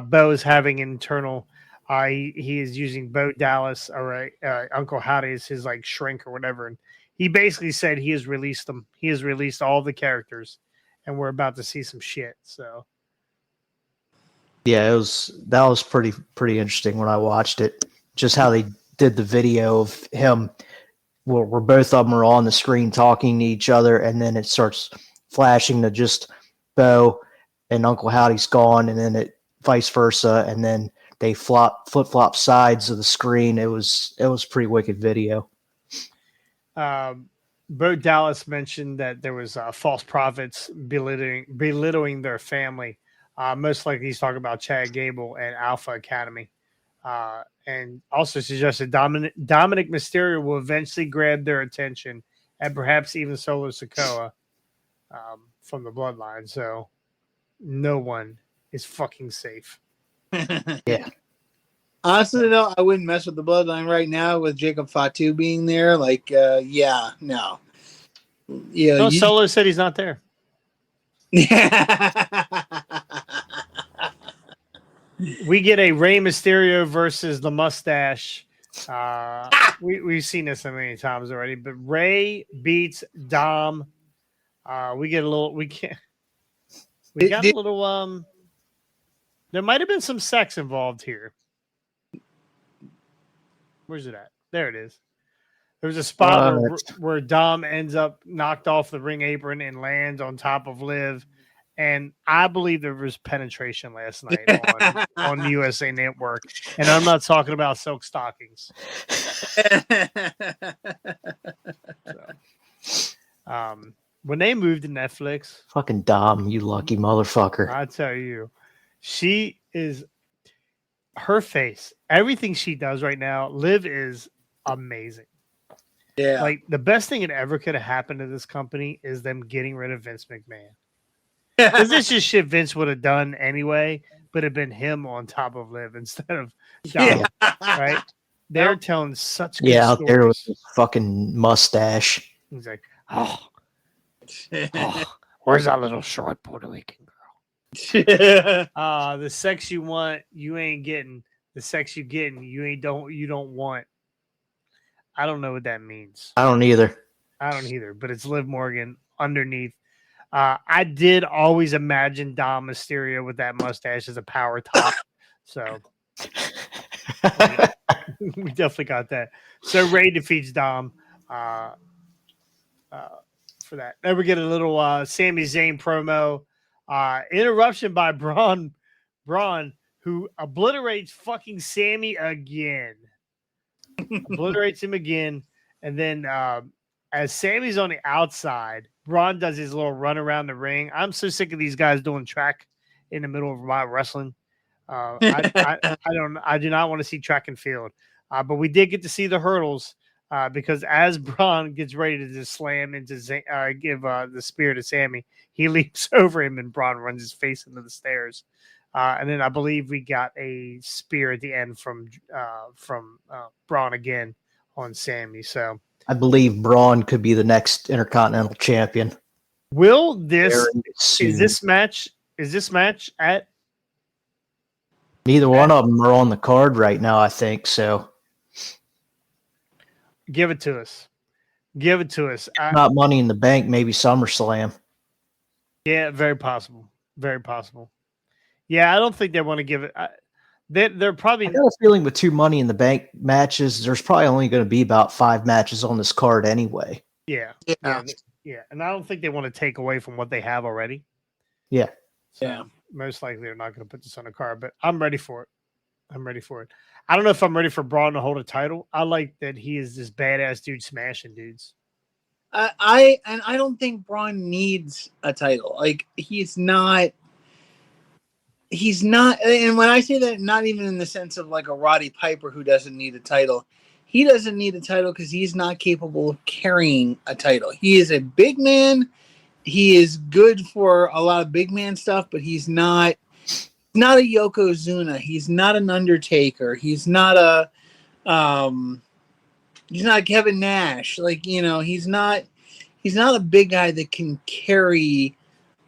Bo is having internal. He is using Bo Dallas or Uncle Howdy as his like shrink or whatever, and he basically said he has released them. He has released all the characters, and we're about to see some shit. So, yeah, that was pretty interesting when I watched it. Just how they did the video of him where both of them are on the screen talking to each other, and then it starts flashing to just Bo and Uncle Howdy's gone, and then it vice versa, and then they flip flop sides of the screen. It was pretty wicked video. Bo Dallas mentioned that there was false prophets belittling their family. Most likely he's talking about Chad Gable and Alpha Academy. And also suggested Dominic Mysterio will eventually grab their attention, and perhaps even Solo Sikoa from the Bloodline. So no one is fucking safe. Yeah. Honestly, though, I wouldn't mess with the Bloodline right now with Jacob Fatu being there. Like, no. Yeah, No, Solo said he's not there. We get a Rey Mysterio versus the Mustache. We've seen this so many times already, but Rey beats Dom. We get a little. We got a little. There might have been some sex involved here. Where's it at? There it is. There's a spot where Dom ends up knocked off the ring apron and lands on top of Liv. And I believe there was penetration last night on the USA Network. And I'm not talking about silk stockings. When they moved to Netflix. Fucking Dom, you lucky motherfucker. I tell you, she is her face. Everything she does right now, Liv is amazing. Yeah. Like the best thing that ever could have happened to this company is them getting rid of Vince McMahon. Because this is shit Vince would have done anyway, but it'd been him on top of Liv instead of Dom, right? They're telling such good out stories. there with his fucking mustache. He's like, oh, where's that little short Puerto Rican girl? The sex you want, you ain't getting. The sex you getting, you don't want. I don't know what that means. I don't either. But it's Liv Morgan underneath. I did always imagine Dom Mysterio with that mustache as a power top. So we definitely got that. So Ray defeats Dom for that. Then we get a little Sami Zayn promo. Interruption by Braun, who obliterates fucking Sammy again. Obliterates him again. And then as Sammy's on the outside, Braun does his little run around the ring. I'm so sick of these guys doing track in the middle of my wrestling. I do not want to see track and field. But we did get to see the hurdles because as Braun gets ready to just slam into give the spear to Sammy, he leaps over him and Braun runs his face into the stairs. And then I believe we got a spear at the end from Braun again on Sammy. So I believe Braun could be the next Intercontinental Champion. Will this is this match at? Neither one of them are on the card right now, I think. So give it to us. Not Money in the Bank, maybe SummerSlam. Yeah, very possible. Very possible. Yeah, I don't think they want to give it. They're probably. I got a feeling with 2 Money in the Bank matches, there's probably only going to be about 5 matches on this card anyway. Yeah. And I don't think they want to take away from what they have already. Yeah. So most likely they're not going to put this on the card, but I'm ready for it. I don't know if I'm ready for Braun to hold a title. I like that he is this badass dude smashing dudes. I don't think Braun needs a title. Like he's not, and when I say that, not even in the sense of like a Roddy Piper who doesn't need a title. He doesn't need a title because he's not capable of carrying a title. He is a big man. He is good for a lot of big man stuff, but he's not a Yokozuna. He's not an Undertaker. He's not a Kevin Nash. Like, you know, he's not a big guy that can carry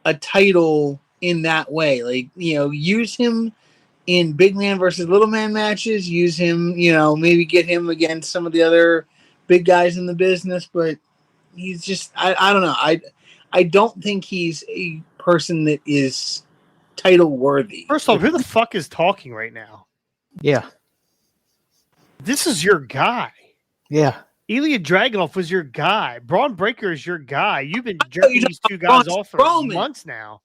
a title in that way. Like, you know, use him in big man versus little man matches, use him, you know, maybe get him against some of the other big guys in the business, but he's just, I don't know. I don't think he's a person that is title worthy. First off, who the fuck is talking right now? Yeah. This is your guy. Yeah. Ilya Dragunov was your guy. Braun Breaker is your guy. You've been jerking these two guys off for months now.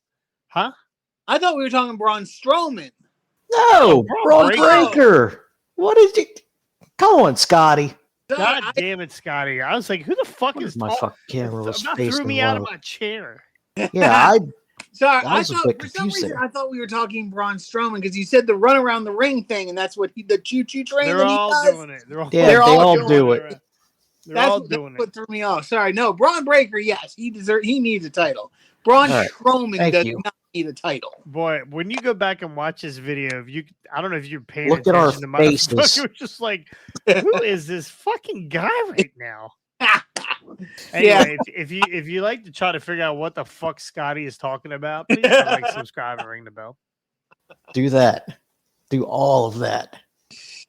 Huh? I thought we were talking Braun Strowman. No, Braun Breaker. What is it? Come on, Scotty. God damn it, Scotty. I was like, who the fuck is my fucking camera was threw me out of my chair. Yeah, Sorry, I thought for some reason I thought we were talking Braun Strowman because you said the run around the ring thing, and that's what the choo-choo train. They're all doing it. They're all doing it. That's what threw me off. Sorry, no, Braun Breaker. Yes, he needs a title. Braun Strowman does not need a title. Boy, when you go back and watch this video, I don't know if you're paying Look attention at our to my faces. You're just like, who is this fucking guy right now? Anyway, Yeah. if you like to try to figure out what the fuck Scotty is talking about, please like, subscribe, and ring the bell. Do that. Do all of that.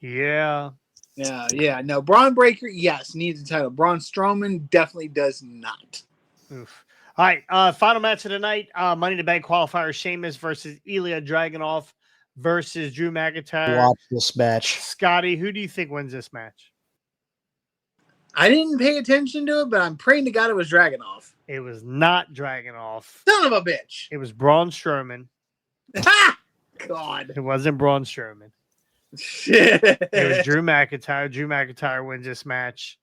Yeah. Yeah. No, Braun Breaker, yes, needs a title. Braun Strowman definitely does not. Oof. All right, final match of the night. Money in the Bank qualifier: Sheamus versus Ilya Dragunov versus Drew McIntyre. Watch this match. Scotty, who do you think wins this match? I didn't pay attention to it, but I'm praying to God it was Dragunov. It was not Dragunov. Son of a bitch. It was Braun Strowman. God. It wasn't Braun Strowman. It was Drew McIntyre. Drew McIntyre wins this match.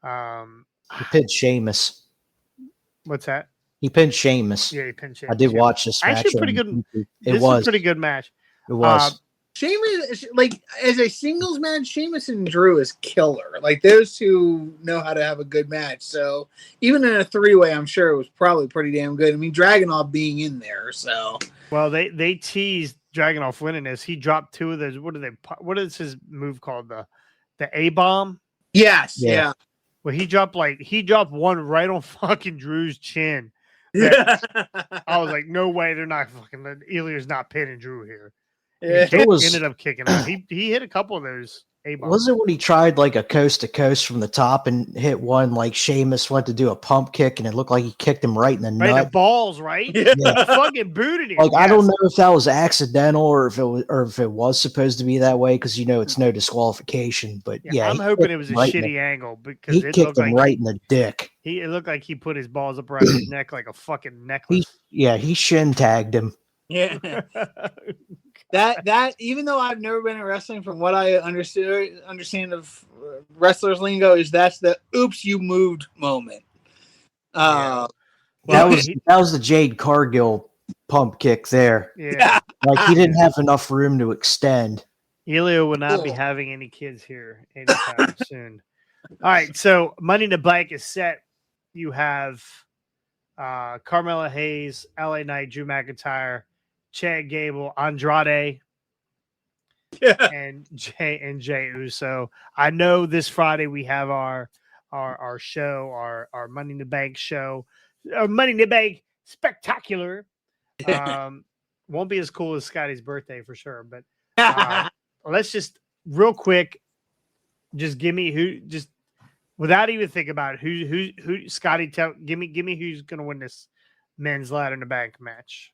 He pinned Sheamus. What's that? He pinned Sheamus. Yeah, he pinned Sheamus. I did watch this match. Actually, pretty good. It was a pretty good match. It was. Sheamus, like, as a singles match, Sheamus and Drew is killer. Like, those two know how to have a good match. So, even in a three-way, I'm sure it was probably pretty damn good. I mean, Dragunov being in there, so. Well, they teased Dragunov winning this. He dropped two of those. What is his move called? The A-bomb? Yes, yeah. Well, he dropped one right on fucking Drew's chin. Yeah. I was like, no way, they're not fucking. Ilya's not pinning Drew here. Yeah. He ended up kicking out. He hit a couple of those A-bombs. Was it when he tried like a coast to coast from the top and hit one like Sheamus went to do a pump kick and it looked like he kicked him right in the nut? Right, the balls, right? Yeah. Fucking booted him. Like, I don't know if that was accidental or if it was supposed to be that way because it's no disqualification. But yeah, I'm hoping it was a shitty angle because he kicked him right in the dick. It looked like he put his balls up around his neck like a fucking necklace. He shin tagged him. Yeah. That even though I've never been in wrestling, from what I understand of wrestlers lingo, is that's the "oops, you moved" moment. That was the Jade Cargill pump kick there. Yeah, like he didn't have enough room to extend. Elio will not be having any kids here anytime soon. All right, so Money in the Bank is set. You have Carmella Hayes, LA Knight, Drew McIntyre, Chad Gable, Andrade, and Jey Uso. I know this Friday we have our show, our Money in the Bank show, our Money in the Bank spectacular. Won't be as cool as Scotty's birthday for sure, but let's just real quick, just give me who, just without even thinking about it, who Scotty, give me who's gonna win this men's ladder in the bank match.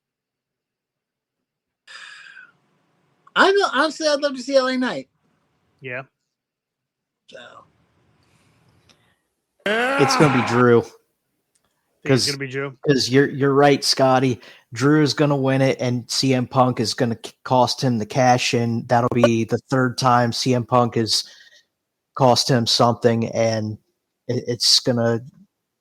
Honestly, I'd love to see LA Knight. Yeah. So it's gonna be Drew. It's gonna be Drew. Because you're right, Scotty. Drew is gonna win it, and CM Punk is gonna cost him the cash in. That'll be the third time CM Punk has cost him something, and it's gonna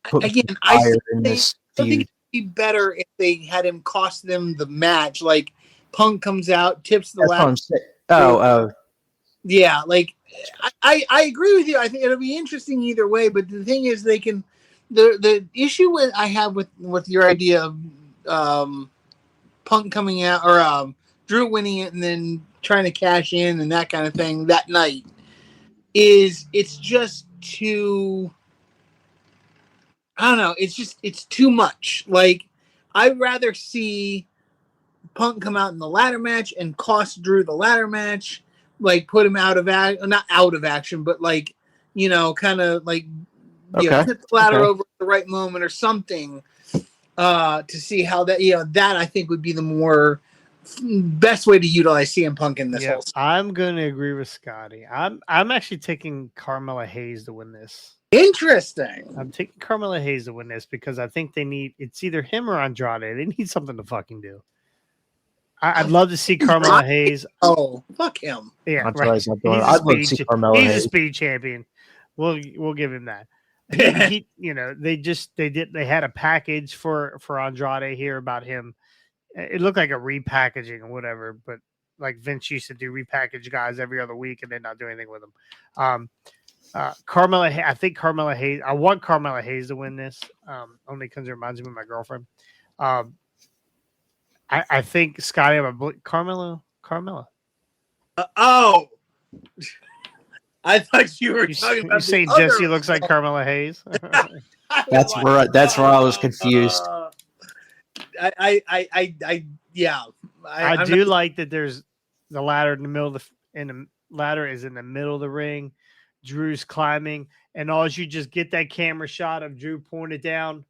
put again. fire I in this think feud. it'd be better if they had him cost them the match. Like Punk comes out, tips the ladder. Oh. Yeah, like I agree with you. I think it'll be interesting either way. But the thing is, they can. The issue I have with your idea of Punk coming out or Drew winning it and then trying to cash in and that kind of thing that night is it's just too. I don't know. It's too much. Like I'd rather see Punk come out in the ladder match and cost Drew the ladder match, like put him out of not out of action, but like kind of like tip the ladder over at the right moment or something to see how that that I think would be the more best way to utilize CM Punk in this whole. I'm going to agree with Scotty. I'm actually taking Carmella Hayes to win this. Interesting. I'm taking Carmelo Hayes to win this because I think it's either him or Andrade. They need something to fucking do. I'd love to see Carmelo Hayes. Oh, fuck him. Yeah, I'd right. love to see Carmelo He's a Hayes. speed champion. We'll give him that. They had a package for Andrade here about him. It looked like a repackaging or whatever, but like Vince used to do, repackage guys every other week and then not do anything with them. Carmelo, I think Carmelo Hayes. I want Carmelo Hayes to win this, only because it reminds me of my girlfriend. I think Scotty, Carmelo. Oh, I thought you were talking about. You saying Jesse looks like Carmelo Hayes? That's where I was confused. I do like that. There's the ladder in the middle of the ladder is in the middle of the ring. Drew's climbing, and all you just get that camera shot of Drew pointed down,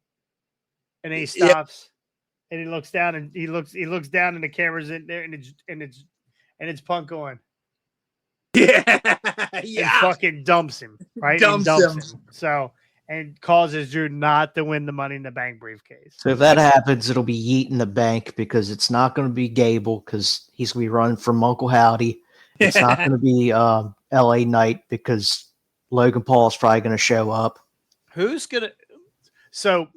and then he stops, and he looks down, and he looks down, and the camera's in there, and it's Punk going, and fucking dumps him, right? Dumps him. So, and causes Drew not to win the Money in the Bank briefcase. So if that happens, it'll be Yeet in the Bank because it's not going to be Gable because he's going to be running from Uncle Howdy. It's not going to be LA Knight because Logan Paul is probably going to show up. Who's going to – so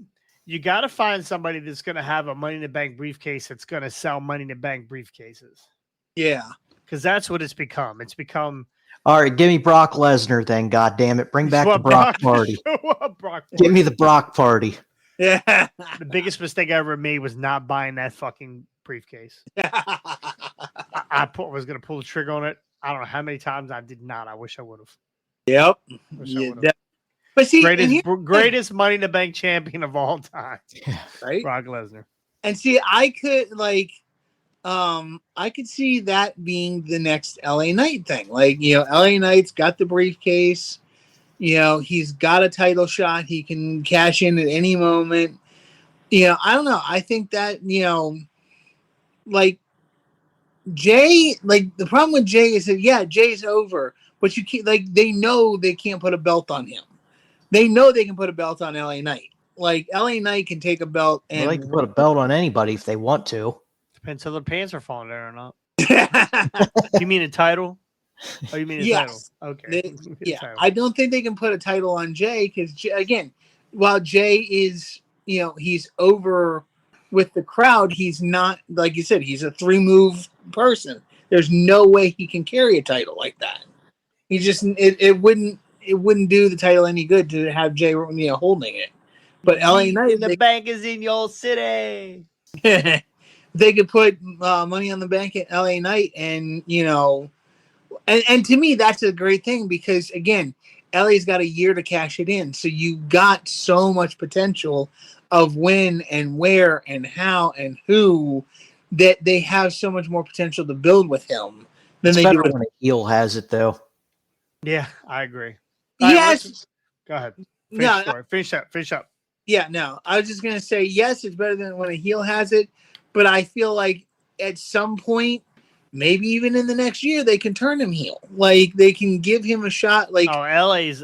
you got to find somebody that's going to have a Money in the Bank briefcase that's going to sell Money in the Bank briefcases. Yeah. Because that's what it's become. It's become – all right, give me Brock Lesnar then, God damn it. Bring back the Brock party. Give me the Brock party. Yeah. The biggest mistake I ever made was not buying that fucking briefcase. I was going to pull the trigger on it. I don't know how many times I did not. I wish I would have. Yep. But see, greatest Money in the Bank champion of all time. Right? Brock Lesnar. And see, I could see that being the next LA Knight thing. Like, LA Knight's got the briefcase. He's got a title shot. He can cash in at any moment. I don't know. I think that, like Jay, like the problem with Jay is that, Jay's over, but you can't, like, they know they can't put a belt on him. They know they can put a belt on LA Knight. Like, LA Knight can take a belt and they can put a belt on anybody if they want to. Depends if the pants are falling down or not. You mean a title? Oh, you mean a title? Okay. I don't think they can put a title on Jay because, again, while Jay is, he's over with the crowd, he's not, like you said, he's a 3-move person. There's no way he can carry a title like that. He just, it wouldn't do the title any good to have Jay, holding it. But LA Knight, the bank is in your city. They could put Money on the Bank at LA Knight, and and to me that's a great thing because, again, LA's got a year to cash it in, so you got so much potential of when and where and how and who that they have so much more potential to build with him than they do when a heel has it, though. Yeah, I agree. Yes. Go ahead. Finish up. Yeah, no, I was just gonna say yes, it's better than when a heel has it. But I feel like at some point, maybe even in the next year, they can turn him heel. Like, they can give him a shot. Like, LA's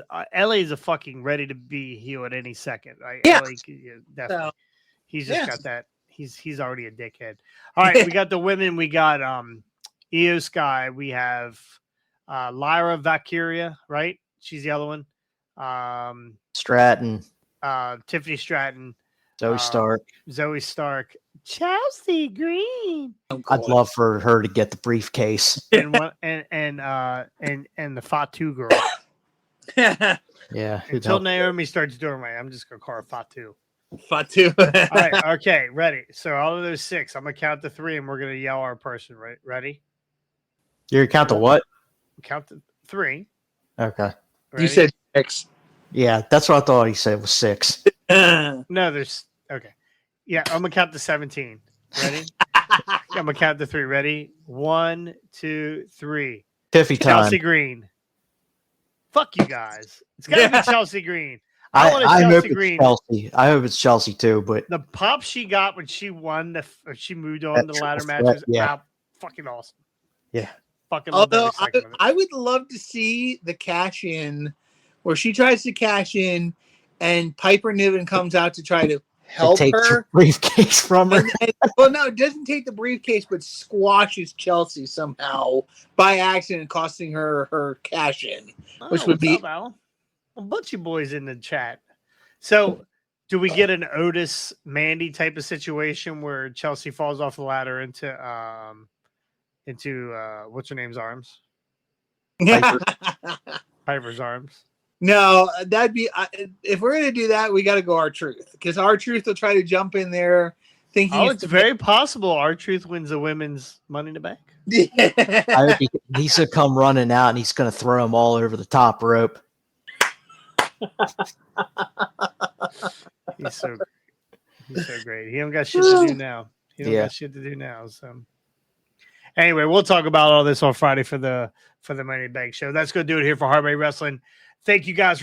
a fucking ready to be heel at any second. Right? Yeah, definitely. He's just got that. He's already a dickhead. All right, we got the women. We got Io Sky. We have Lyra Valkyria. Right, she's the other one. Stratton. Tiffany Stratton. Zoe Stark. Chelsea Green. I'd love for her to get the briefcase. And the Fatu girl. Yeah. Until Naomi starts doing right, I'm just gonna call her Fatu. Fatu. All right. Okay. Ready. So all of those 6, I'm gonna count to 3, and we're gonna yell our person. Right? Ready? You're count to what? Count to 3. Okay. Ready? You said 6. Yeah, that's what I thought he said was 6. No, there's okay. Yeah, I'm gonna count to 17. Ready? I'm gonna count to 3. Ready? 1, 2, 3. Tiffy time. Chelsea Green. Fuck you guys. It's gotta be Chelsea Green. I hope it's Chelsea. I hope it's Chelsea too. But the pop she got when she won she moved on the ladder matches. Yeah, fucking awesome. Yeah, fucking. Although I would love to see the cash in where she tries to cash in, and Piper Niven comes out to try to help Take her. the briefcase from her. Well, no, it doesn't take the briefcase, but squashes Chelsea somehow by accident, costing her her cash in, which would be. Up, Al? A bunch of boys in the chat. So, do we get an Otis Mandy type of situation where Chelsea falls off the ladder into what's her name's arms? Piper's arms. No, that'd be if we're gonna do that, we got to go R-Truth, because R-Truth will try to jump in there thinking. Oh, it's very possible R-Truth wins the women's Money in the Bank. He's gonna come running out and he's gonna throw them all over the top rope. He's so great. He don't got shit to do now. Got shit to do now. So anyway, we'll talk about all this on Friday for the Money in the Bank show. That's gonna do it here for Hardway Wrestling. Thank you guys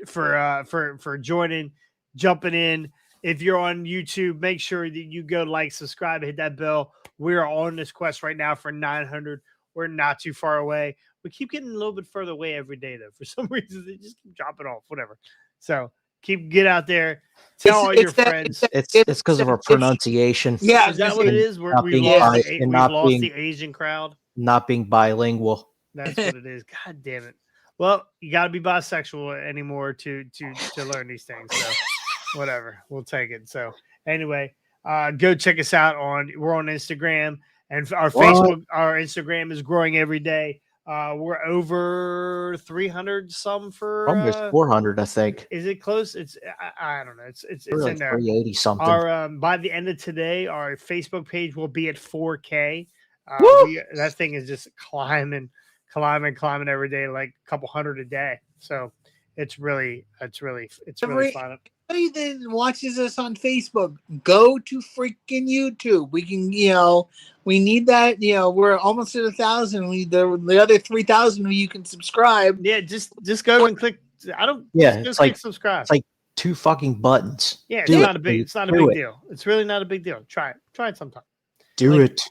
for joining, jumping in. If you're on YouTube, make sure that you go like, subscribe, hit that bell. We are on this quest right now for 900. We're not too far away. We keep getting a little bit further away every day, though. For some reason, they just keep dropping off. Whatever. So get out there. Tell all your friends. It's because of our pronunciation. Yeah, is that what it is? We've lost the Asian crowd. Not being bilingual. That's what it is. God damn it. Well, you got to be bisexual anymore to learn these things. So whatever, we'll take it. So anyway, go check us out we're on Instagram, and our Facebook, our Instagram is growing every day. We're over 300 some for almost 400, I think. Is it close? It's I don't know. It's like in there. 380 something. Our by the end of today, our Facebook page will be at 4K. That thing is just climbing every day, like a couple hundred a day. So it's really fun. Anybody that watches us on Facebook, go to freaking YouTube. We can, we need that. We're almost at 1,000. The other 3,000 you can subscribe. Yeah, just go and click. Just click subscribe. It's like 2 fucking buttons. Yeah, it's not a big deal. It's really not a big deal. Try it sometime. Do it.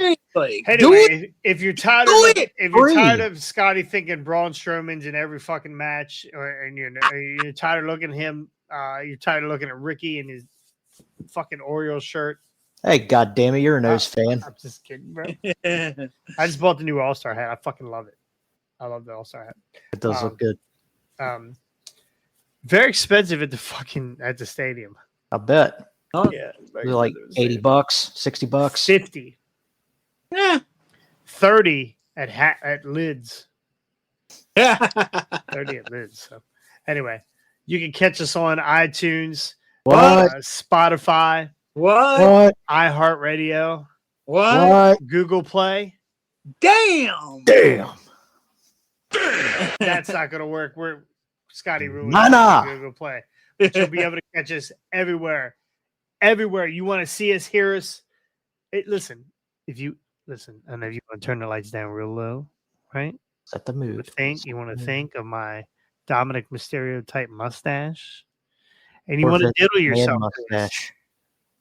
Anyway, if you're tired of Scotty thinking Braun Strowman's in every fucking match, and you're tired of looking at him, you're tired of looking at Ricky in his fucking Orioles shirt. Hey, God damn it, you're a nose fan. I'm just kidding, bro. I just bought the new All-Star hat. I fucking love it. I love the All-Star hat. It does look good. Very expensive at the stadium. I bet. Oh yeah, like $80, $60, 50. Yeah, 30 at Lids. 30 at Lids. So anyway, you can catch us on iTunes, Spotify, what, iHeartRadio, what, Google Play. Damn. That's not gonna work. We're Scotty ruined Google Play. But you'll be able to catch us everywhere. Everywhere you want to see us, hear us. Listen, I know you want to turn the lights down real low, right? Set the mood. You want to think of my Dominic Mysterio type mustache, and you want to diddle yourself mustache,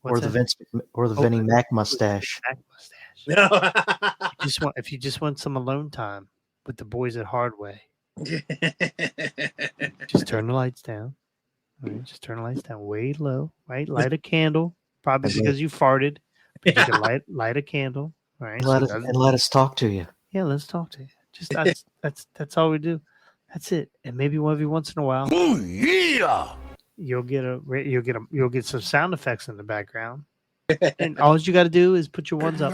or the Vinnie Mac mustache. No. If you just want some alone time with the boys at Hardway, just turn the lights down. Right, just turn the lights down way low, right? Light a candle, probably because you farted. But you can light a candle, right? Let us talk to you. Yeah, let's talk to you. Just that's all we do. That's it. And maybe every once in a while, you'll get some sound effects in the background. And all you got to do is put your ones up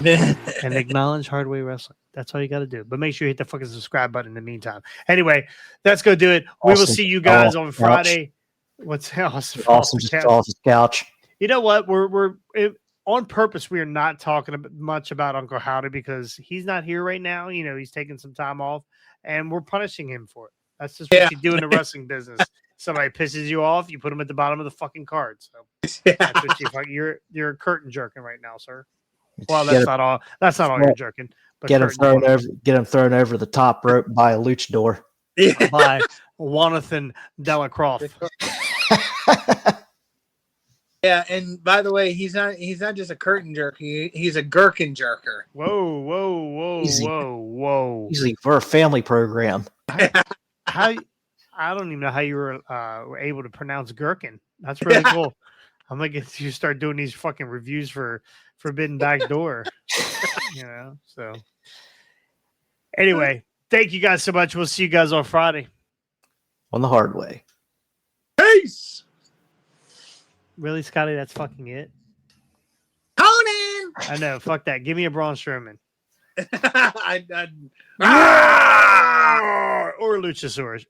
and acknowledge Hardway Wrestling. That's all you got to do. But make sure you hit the fucking subscribe button in the meantime. Anyway, that's going to do it. We will see you guys on Friday. What's Austin? Austin just off his couch. You know what? We're on purpose. We are not talking much about Uncle Howdy because he's not here right now. He's taking some time off, and we're punishing him for it. That's just what you do in the wrestling business. Somebody pisses you off, you put them at the bottom of the fucking card. So that's what you're curtain jerking right now, sir. Well, that's not all you're jerking. But get him thrown over the top rope by a luchador. By Jonathan Delacroix. Yeah, and by the way, he's not just a curtain jerk. He's a gherkin jerker. Whoa. Easy for a family program. How I don't even know how you were able to pronounce gherkin. That's really cool. I'm gonna get you start doing these fucking reviews for Forbidden Backdoor. So anyway, thank you guys so much. We'll see you guys on Friday. On the hard way. Peace. Really, Scotty? That's fucking it. Conan. I know. Fuck that. Give me a Braun Strowman. I Or Luchasaurus.